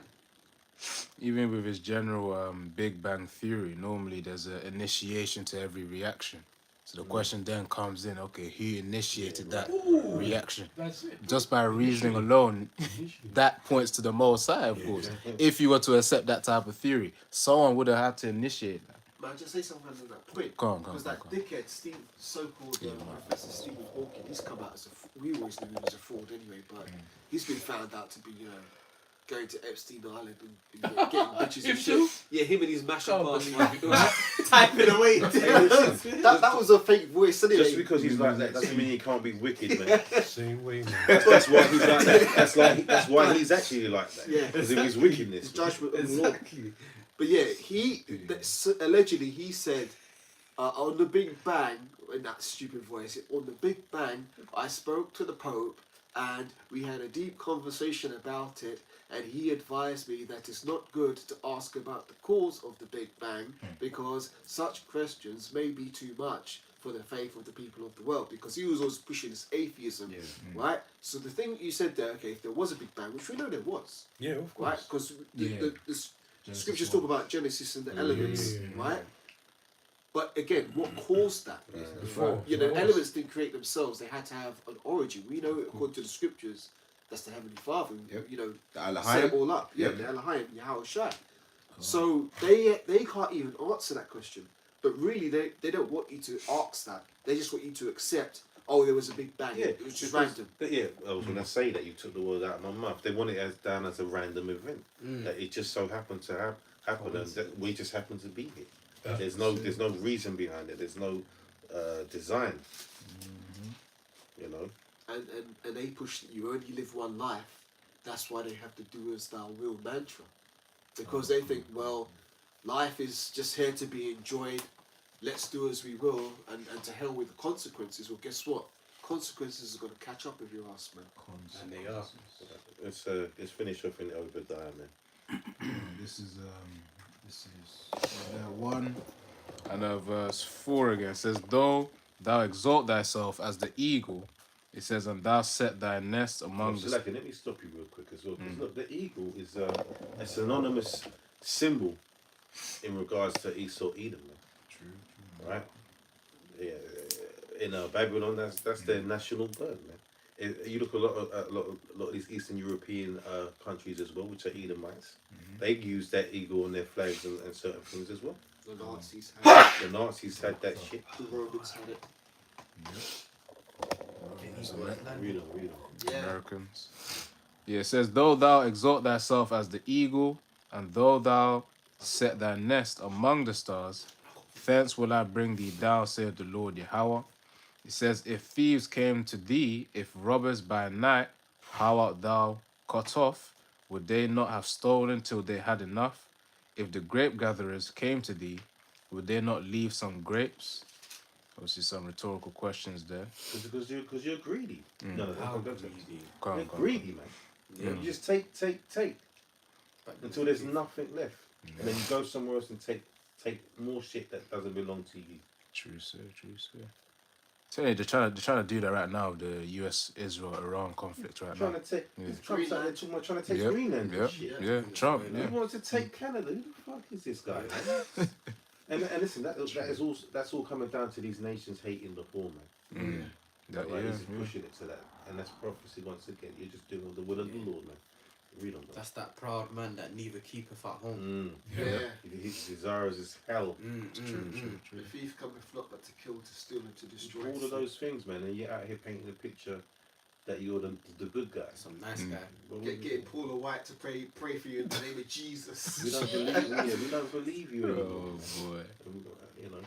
Even with his general Big Bang theory, normally there's an initiation to every reaction. So the question then comes in, okay, who initiated that reaction? That's it. Just by reasoning alone, that points to the Most High, of course. If you were to accept that type of theory, someone would have had to initiate that. Man, just say something on that point. Because that dickhead, so-called Professor Stephen Hawking, he's come out as we always knew he was a fraud anyway, but he's been found out to be, going to Epstein Island and getting bitches and shit. Yeah, him and his mashup ass typing away. that was a fake voice, anyway. Just because he's like that doesn't mean he can't be wicked, man. Same way, man. That's why he's like that. That's why he's actually like that. Yeah. Because of his wickedness. His judgment of the law. But yeah, allegedly he said on the Big Bang, in that stupid voice, on the Big Bang, I spoke to the Pope and we had a deep conversation about it, and he advised me that it's not good to ask about the cause of the Big Bang because such questions may be too much for the faith of the people of the world, because he was always pushing this atheism, right? So the thing you said there, okay, if there was a Big Bang, which we know there was, Yeah, of course. right? Because the scriptures talk about Genesis and the elements, right? But again, what caused that? Before. Elements didn't create themselves. They had to have an origin. We know, according to the scriptures, that's the Heavenly Father. The Set it all up. Yeah, the Elohim, Yahushua. So they can't even answer that question. But really, they don't want you to ask that. They just want you to accept, oh, there was a Big Bang. Yeah, it was just random. I was going to say that you took the word out of my mouth. They want it down as a random event. That it just so happened to happen, and that we just happen to be here. There's no reason behind it. There's no design. You know. And they push that you only live one life. that's why they have the do as thou will mantra. Because they think, well, life is just here to be enjoyed. Let's do as we will, and to hell with the consequences. Well, guess what? Consequences are going to catch up with your ass, man. And they are. Let's finish off in Obadiah, man. This is Obadiah 1 and verse 4 again. It says, though thou exalt thyself as the eagle, it says, and thou set thy nest among the... Let me stop you real quick as well. Because look, the eagle is a synonymous symbol in regards to Esau, Edom, man. True. Right? Yeah. In Babylon, that's their national bird, man. You look at a lot of these Eastern European countries as well, which are Edomites. They use that eagle on their flags and certain things as well. The Nazis had it. The Nazis had that shit. The Romans had it. Read on. Yeah. Americans. Yeah, it says, though thou exalt thyself as the eagle, and though thou set thy nest among the stars, thence will I bring thee down, saith the Lord Yahweh. It says, if thieves came to thee, if robbers by night, how art thou cut off? Would they not have stolen till they had enough? If the grape gatherers came to thee, would they not leave some grapes? Obviously, some rhetorical questions there. Because you're greedy. No, How don't greedy. You're greedy, man. You just take until there's nothing left, and then you go somewhere else and take more shit that doesn't belong to you. True, sir. So they're trying to do that right now, the US Israel Iran conflict right now. Trump's out there talking about trying to take Greenland and shit. Yeah, Trump. He Yeah. wants to take Canada. Who the fuck is this guy? Man? and listen, that's all coming down to these nations hating the poor, man. He's pushing it to that, and that's prophecy once again. You're just doing the will of the Lord, man. Read on that. That's that proud man that neither keepeth at home. Yeah. His desires is hell. True. The thief cometh not but to kill, to steal, and to destroy. All of those things, man, and you're out here painting a picture that you're the good guy. Some nice guy. Getting Paula White to pray for you in the name of Jesus. We don't believe you. We don't believe you anymore. Oh boy. You know.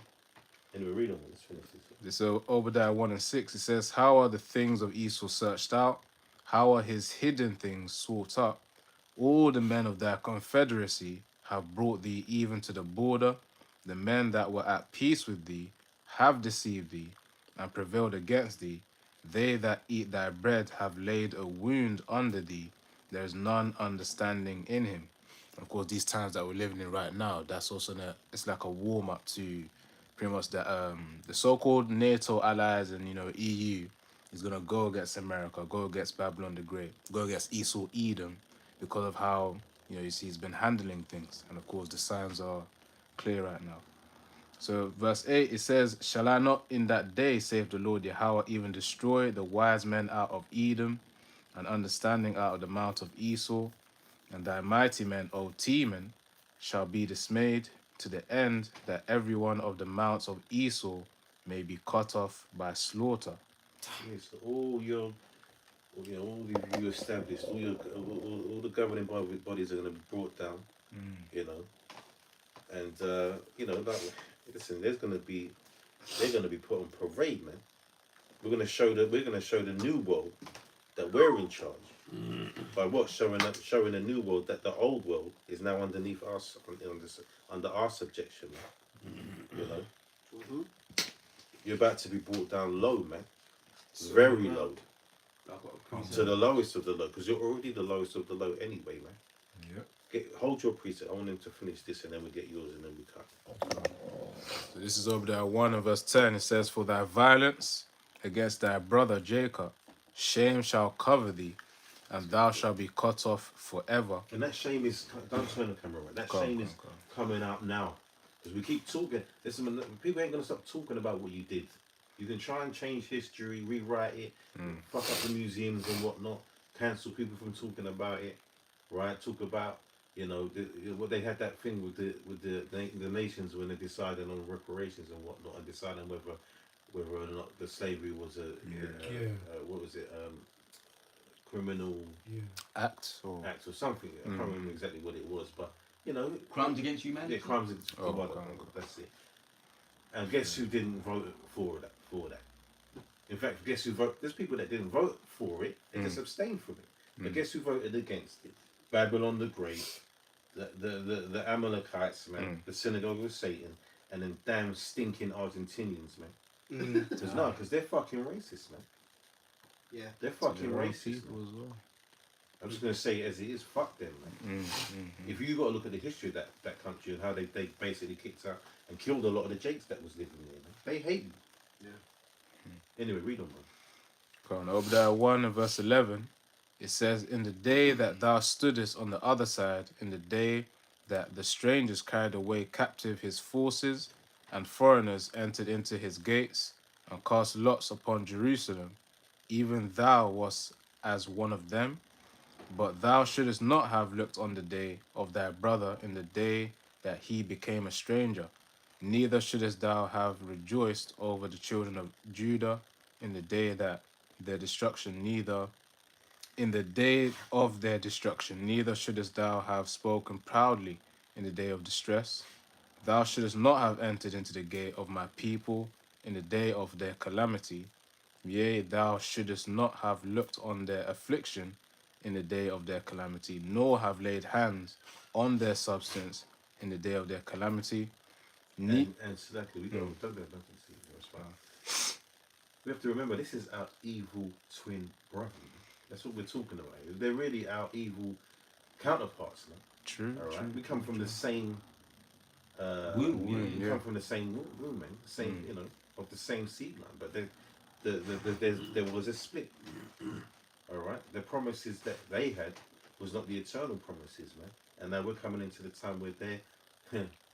Anyway, read on. Let's finish this. So Obadiah 1 and 6, it says, how are the things of Esau searched out? How are his hidden things sought up? All the men of thy confederacy have brought thee even to the border. The men that were at peace with thee have deceived thee and prevailed against thee. They that eat thy bread have laid a wound under thee. There is none understanding in him. Of course, these times that we're living in right now, that's also it's like a warm up to pretty much the so-called NATO allies and EU is gonna go against America, go against Babylon the Great, go against Esau Edom, because of how you see he's been handling things, and of course the signs are clear right now. So verse 8 it says, shall I not in that day, save the Lord Yahweh, even destroy the wise men out of Edom, and understanding out of the mount of Esau, and thy mighty men, O Teman, shall be dismayed, to the end that every one of the mounts of Esau may be cut off by slaughter. Yes, all you established, all the governing bodies are going to be brought down, and listen, they're going to be put on parade, man. We're going to show the new world that we're in charge. By what? Showing the new world that the old world is now underneath us, under our subjection, man. You're about to be brought down low, man. Very low. To the lowest of the low, because you're already the lowest of the low anyway, man. Yep. Hold your precept. I want him to finish this, and then we get yours, and then we cut. So this is Obadiah 1 and verse 10. It says, for thy violence against thy brother Jacob, shame shall cover thee, and thou shalt be cut off forever. And that shame is, don't turn the camera around. That shame is coming out now. Because we keep talking. Listen, people ain't going to stop talking about what you did. You can try and change history, rewrite it, fuck up the museums and whatnot, cancel people from talking about it, right? Talk about, what they had that thing with the nations when they decided on reparations and whatnot, and deciding whether or not the slavery was what was it, criminal act or something. I can't remember exactly what it was, but crimes against humanity. Yeah, crimes against humanity. That's it. And guess who didn't vote for that? In fact, guess who voted? There's people that didn't vote for it. They just abstained from it. But guess who voted against it? Babylon the Great, the Amalekites, man, the synagogue of Satan, and then damn stinking Argentinians, man. Because they're fucking racist, man. Yeah. They're fucking Their own racist. people Man. as well. I'm just gonna say it as it is. Fuck them, man. If you got to look at the history of that country and how they basically kicked out and killed a lot of the Jakes that was living there, man. They hate you. Yeah. Anyway, read on, man. Go on, Obadiah 1 and verse 11. It says, in the day that thou stoodest on the other side, in the day that the strangers carried away captive his forces, and foreigners entered into his gates, and cast lots upon Jerusalem, even thou wast as one of them. But thou shouldest not have looked on the day of thy brother in the day that he became a stranger, neither shouldest thou have rejoiced over the children of Judah in the day that their destruction, neither in the day of their destruction, neither shouldest thou have spoken proudly in the day of distress. Thou shouldest not have entered into the gate of my people in the day of their calamity. Yea, thou shouldest not have looked on their affliction in the day of their calamity, nor have laid hands on their substance in the day of their calamity. And exactly, we don't that nothing to see. That's fine. We have to remember this is our evil twin brother. That's what we're talking about. They're really our evil counterparts, man. True, All right, true. we come from the same. Womb, we come from the same womb, man. Same, you know, of the same seed line. But there was a split. All right, the promises that they had was not the eternal promises, man. And now we're coming into the time where they're.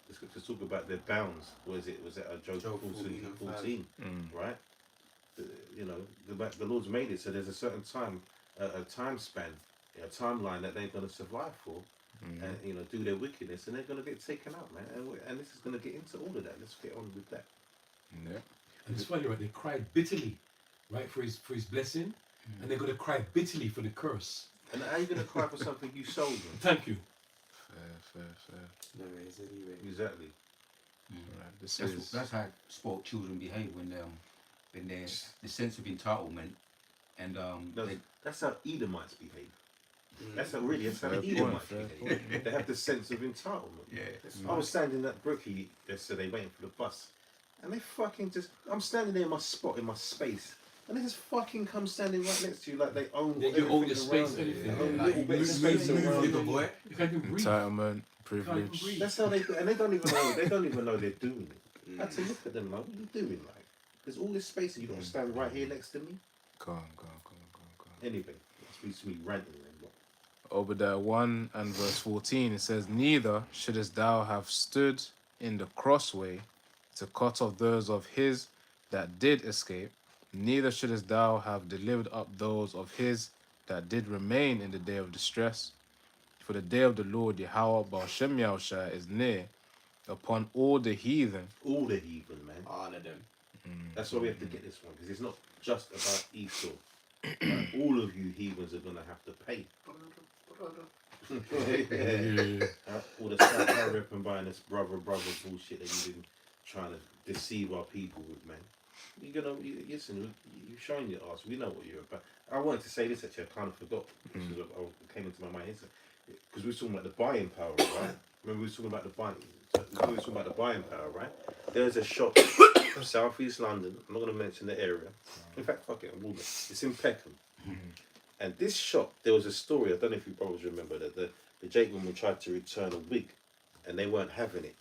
The scriptures talk about their bounds. Was it Job 14, right? You know, the Lord's made it so there's a certain time, a time span, a timeline that they're going to survive for, and you know, do their wickedness, and they're going to get taken out, man. And this is going to get into all of that. Let's get on with that. Yeah. And it's funny, right? They cried bitterly, right, for his blessing, and they're going to cry bitterly for the curse. And how are you going to cry for something you sold them? Thank you. Fair. No ways, anyway. Exactly. Right, That's how spoiled children behave when they're the sense of entitlement and That's how Edomites behave. That's how Fair the point, Edomites fair behave. They have the sense of entitlement. yeah. I was standing at Brookie yesterday waiting for the bus, and they fucking I'm standing there in my spot, in my space, and they just fucking come standing right next to you like they own Yeah, you own your everything space, around you. anything. They own Yeah. little bit of space around Little you. boy. You can't even breathe. Entitlement, You can't even privilege. breathe. That's how they do, and they don't even know. They don't even know they're doing it. I had to look at them like, what are you doing? Like, there's all this space, and you don't stand right here next to me. Go on. Anyway, that speaks to me ranting. And Obadiah 1 and verse 14, it says, neither shouldest thou have stood in the crossway to cut off those of his that did escape, neither shouldest thou have delivered up those of his that did remain in the day of distress. For the day of the Lord Yahweh Ba'ashem Yahushua is near upon all the heathen. all the heathen, man. All of them. That's why we have to get this one, because it's not just about Esau. Right? All of you heathens are going to have to pay. All the South Arab and buying this brother bullshit that you've been trying to deceive our people with, man. Listen, you're showing your ass. We know what you're about. I wanted to say this actually, I kind of forgot. Because it came into my mind. Because we were talking about the buying power, right? Remember we were talking about the buying power, right? There's a shop in South East London. I'm not going to mention the area. In fact, fuck it, I will. It's in Peckham. And this shop, there was a story, I don't know if you brothers remember, that the Jake woman tried to return a wig and they weren't having it.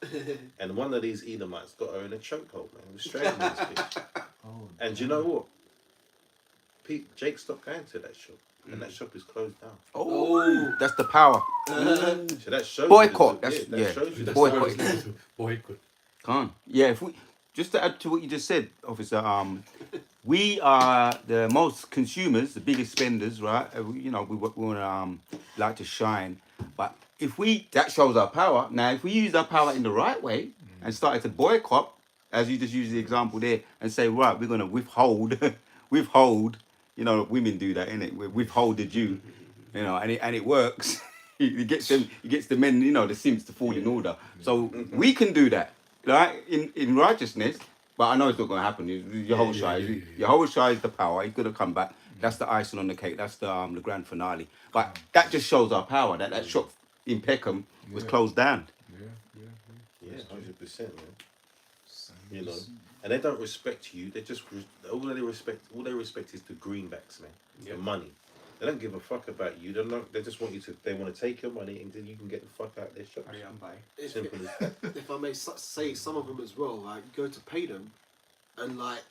And one of these Edomites got her in a chokehold, man. He was strangling this bitch. And you know what? Jake stopped going to that shop. And that shop is closed down. Oh, that's the power. So that shows Boycott. You That's shows you the boycott. Boycott. Can't. Yeah, if we just to add to what you just said, officer, we are the most consumers, the biggest spenders, right? You know, we want to like to shine, but if that shows our power. Now, if we use our power in the right way and started to boycott, as you just used the example there, and say, right, we're going to withhold, you know, women do that, innit? We withhold the Jew, you know, and it works. It gets the men, you know, the simps to fall in order. So we can do that, right? In righteousness, but I know it's not going to happen. Your whole Shai is the power. He's going to come back That's the icing on the cake. That's the grand finale. But that just shows our power. That shop in Peckham was closed down. Yeah, 100%, man. You know, and they don't respect you. They just all they respect is the greenbacks, man. The money. They don't give a fuck about you. They just want you to. They want to take your money and then you can get the fuck out of their shops. Simple as that. If I may say, some of them as well, like you go to pay them, and like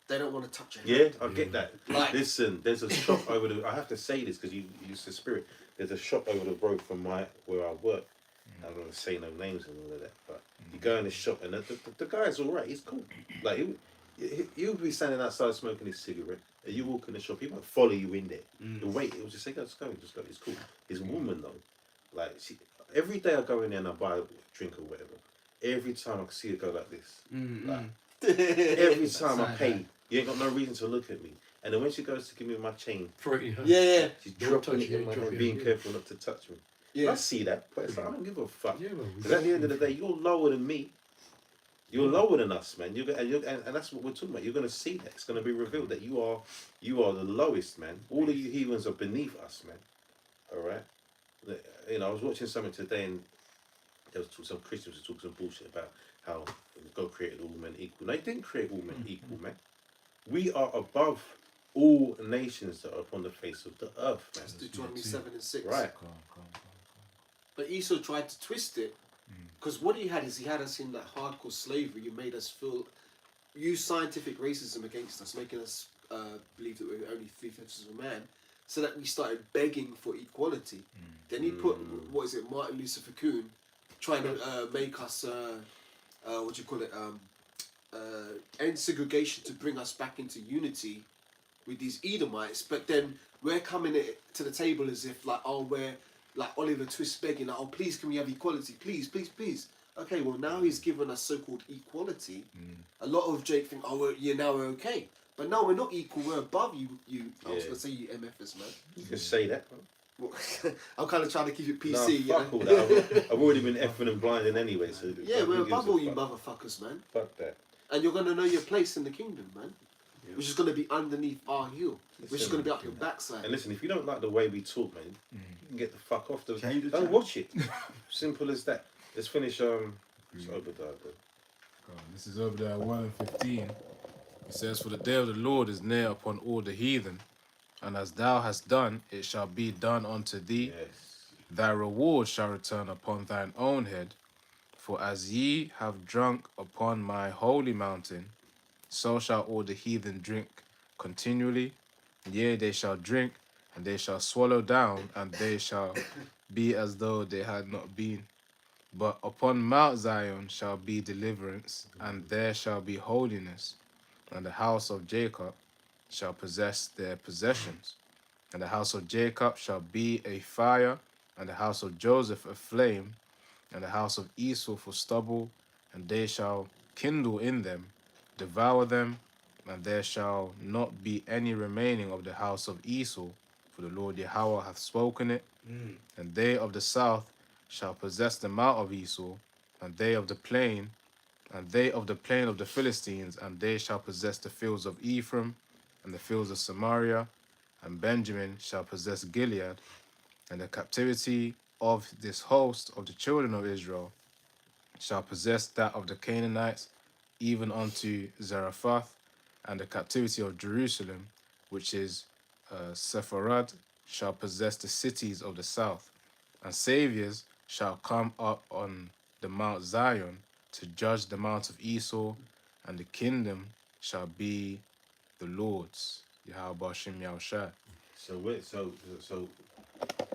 they don't want to touch your hand. Yeah, I get that. Like- Listen, there's a shop over the. I have to say this because you use the spirit. There's a shop over the road from where I work. I'm not gonna say no names and all of that, but you go in the shop and the guy's all right. He's cool. Like he'll be standing outside smoking his cigarette. And you walk in the shop, he won't follow you in there. He'll wait. He'll just say, just go. It's cool. His woman though, like every day I go in there and I buy a drink or whatever. Every time I can see her go like this. Like, every time I pay, you ain't got no reason to look at me. And then when she goes to give me my chain, Yeah. she's Don't dropping touch it in you, my drop hand, it, being yeah. careful not to touch me. Yeah. I see that, but it's like, I don't give a fuck. Yeah, man. Because at the end of the day, you're lower than me. You're lower than us, man. And that's what we're talking about. You're going to see that. It's going to be revealed that you are the lowest, man. All of you heathens are beneath us, man. All right. You know, I was watching something today, and there was some Christians were talking some bullshit about how God created all men equal. No, He didn't create all men equal, man. We are above all nations that are upon the face of the earth, man. Let's do Deuteronomy 7 and 6. Right. But Esau tried to twist it, because what he had is he had us in that hardcore slavery. You made us use scientific racism against us, making us believe that we're only 3/5 of a man, so that we started begging for equality. Then he put, Martin Luther King, trying to make us, end segregation to bring us back into unity with these Edomites. But then we're coming to the table as if like, oh, we're like Oliver Twist begging, like, oh, please, can we have equality? Please, please, please. Okay, well, now he's given us so-called equality. A lot of Jake think, oh, now we're okay. But no, we're not equal. We're above you. I was going to say you MFers, man. You can say that, man. Well, I'm kind of trying to keep it No, PC. fuck all that. I've already been effing and blinding anyway. So Yeah, we're who gives above a all you fuck? motherfuckers, man. Fuck that. And you're going to know your place in the kingdom, man. Which is going to be underneath our heel. Which is going to be up your backside. And listen, if you don't like the way we talk, man, you can get the fuck off. Change the Don't channel. watch it. Simple as that. Let's finish. It's Obadiah. This is Obadiah 1 and 15. It says, "For the day of the Lord is near upon all the heathen, and as thou hast done, it shall be done unto thee. Yes. Thy reward shall return upon thine own head. For as ye have drunk upon my holy mountain, so shall all the heathen drink continually. Yea, they shall drink, and they shall swallow down, and they shall be as though they had not been. But upon Mount Zion shall be deliverance, and there shall be holiness, and the house of Jacob shall possess their possessions. And the house of Jacob shall be a fire, and the house of Joseph a flame, and the house of Esau for stubble, and they shall kindle in them, devour them, and there shall not be any remaining of the house of Esau, for the Lord Yahweh hath spoken it. And they of the south shall possess the mount of Esau, and they of the plain of the Philistines, and they shall possess the fields of Ephraim, and the fields of Samaria, and Benjamin shall possess Gilead, and the captivity of this host of the children of Israel shall possess that of the Canaanites, even unto Zarephath, and the captivity of Jerusalem, which is Sepharad, shall possess the cities of the south. And saviors shall come up on the Mount Zion to judge the mount of Esau, and the kingdom shall be the Lord's. Yahweh Shem Yahushai. So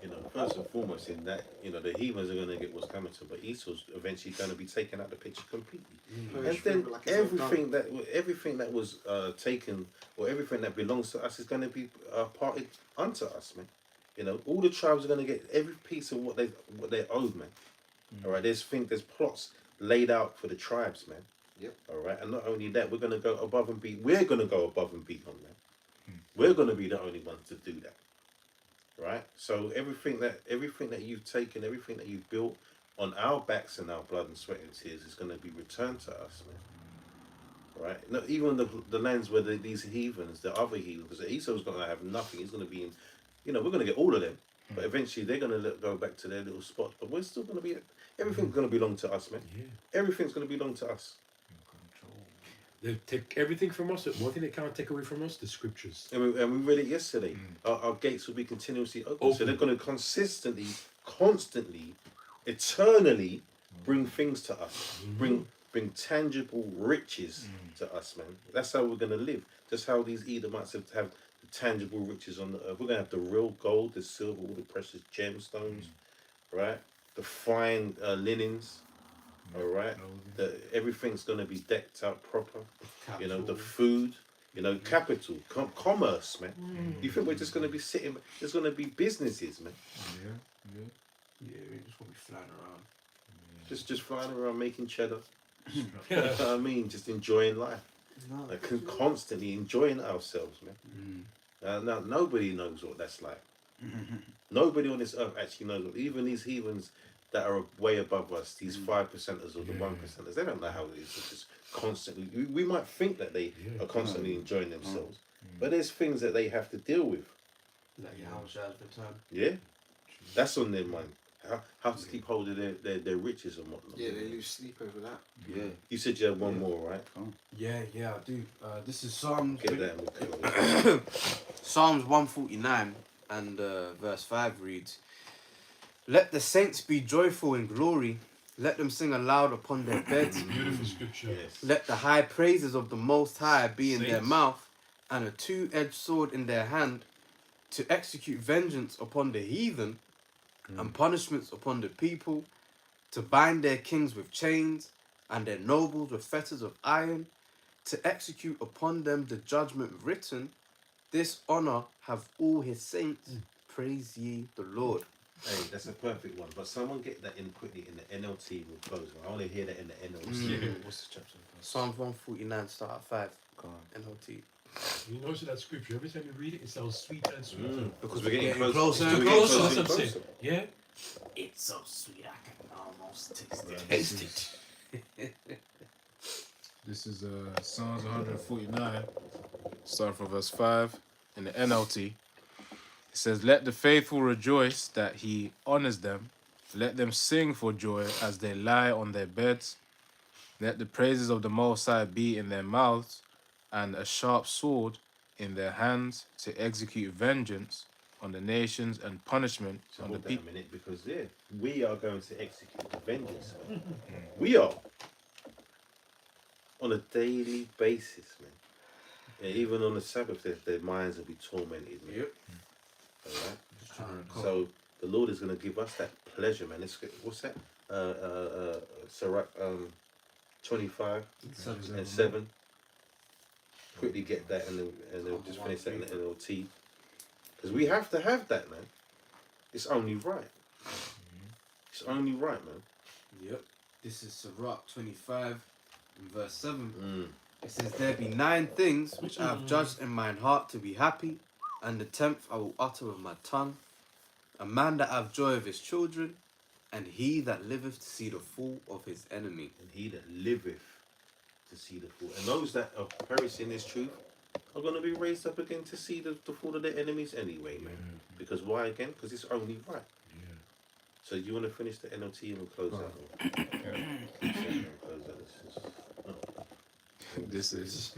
you know, first and foremost, in that, you know, the heathens are going to get what's coming to them, but Esau's eventually going to be taken out of the picture completely. And then everything that was taken, or everything that belongs to us, is going to be parted unto us, man. You know, all the tribes are going to get every piece of what they're owed, man. All right, there's plots laid out for the tribes, man. Yep. All right, and not only that, we're going to go above and beyond. We're going to go above and beyond, man. We're going to be the only ones to do that. Right? So everything that you've taken, everything that you've built, on our backs and our blood and sweat and tears is going to be returned to us, man. right? No, even the lands where these heathens, the other heathens, because Esau's going to have nothing. He's going to be in, we're going to get all of them, but eventually they're going to go back to their little spots. But we're still going to be, everything's going to belong to us, man. Yeah. Everything's going to belong to us. They take everything from us. One thing they can't take away from us, the scriptures. And we read it yesterday. Our gates will be continuously open. So they're going to constantly, eternally bring things to us. Bring tangible riches to us, man. That's how we're going to live. Just how these Edomites have the tangible riches on the earth. We're going to have the real gold, the silver, all the precious gemstones, right? The fine linens, all right? Everything's going to be decked out proper. The food, capital, commerce, man. You think we're just going to be sitting? There's going to be businesses, man. Yeah, we just want to be flying around. Just flying around making cheddar. You know what I mean? Just enjoying life. Like constantly enjoying ourselves, man. Now nobody knows what that's like. Nobody on this earth actually knows. Even these heathens that are way above us, these 5%ers or the 1%ers, they don't know how it is to just constantly. We might think that they are constantly enjoying themselves, but there's things that they have to deal with. Like your house has return. Yeah, that's on their mind. How to keep hold of their riches and whatnot. Yeah, they lose sleep over that. Yeah. You said you had one more, right? Yeah, I do. This is Psalms. Get that. Psalms 149 and verse 5 reads, "Let the saints be joyful in glory. Let them sing aloud upon their beds. Beautiful scripture. Yes. Let the high praises of the Most High be in their Saints. mouth, and a two-edged sword in their hand, to execute vengeance upon the heathen, and punishments upon the people, to bind their kings with chains, and their nobles with fetters of iron, to execute upon them the judgment written. This honor have all his saints. Praise ye the Lord." Hey, that's a perfect one. But someone get that in quickly in the NLT. We'll close. I want to hear that in the NLT. What's the chapter? Psalms 149 start at 5. NLT. You notice that scripture, every time you read it, it sounds sweeter and sweeter. Because we're getting getting closer. closer and We're getting Closer, that's and what I'm saying. closer. Yeah? It's so sweet I can almost taste it. Taste it. This is Psalms 149, starting from verse 5 in the NLT. It says, "Let the faithful rejoice that he honors them. Let them sing for joy as they lie on their beds. Let the praises of the Most High be in their mouths, and a sharp sword in their hands, to execute vengeance on the nations and punishment So on the hold that a people." minute, because we are going to execute the vengeance. Man. We are on a daily basis, man. Yeah, even on the Sabbath, their minds will be tormented, man. Yep. All right. So the Lord is going to give us that pleasure, man. What's that? Sirach 25 and 7. Quickly get that and then just finish that in the NLT. Because we have to have that, man. It's only right. It's only right, man. Yep. This is Sirach 25 and verse 7. It says, "There be 9 things which I have judged in mine heart to be happy, and the 10th I will utter with my tongue. A man that have joy of his children, and he that liveth to see the fall of his enemy." And he that liveth to see the fall. And those that are perishing in this truth are going to be raised up again to see the fall of their enemies anyway, man. Because why again? Because it's only right. So you want to finish the NLT and we'll close out? This is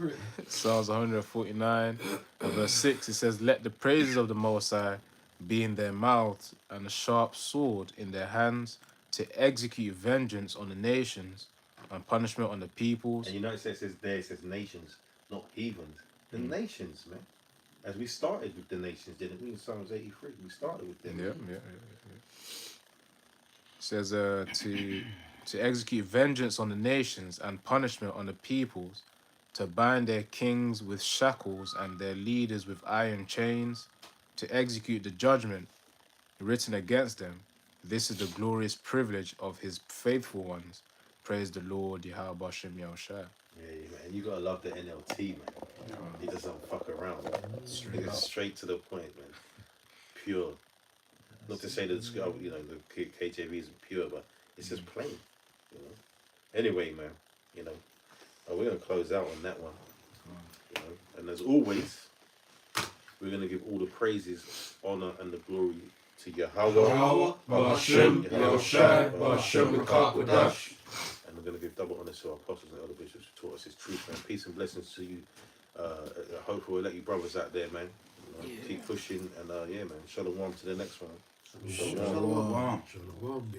Psalms 149 and verse 6. It says, "Let the praises of the Most High be in their mouths, and a sharp sword in their hands, to execute vengeance on the nations and punishment on the peoples." And you know it says nations, not heathens. The nations, man. As we started with the nations, didn't we? In Psalms 83, we started with them. Yeah. It says to execute vengeance on the nations and punishment on the peoples, to bind their kings with shackles and their leaders with iron chains, to execute the judgment written against them. This is the glorious privilege of his faithful ones. Praise the Lord, Yahweh Shem Yahushua. Yeah, man. You gotta love the NLT, man. He doesn't fuck around. It's straight to the point, man. Pure. Not to say that the KJV is pure, but it's just plain. Anyway, man. we're going to close out on that one. You know? And as always, we're going to give all the praises, honor, and the glory to Yahweh. Bashem, Yahushai, Bashem, Mekakwadash. And we're going to give double honor to our apostles and elder bishops who taught us his truth, man. Peace and blessings to you. Hopefully we'll let you brothers out there, man. You know, keep pushing, and yeah, man. Shalom to the next one. Shalom. Wow. Shalom.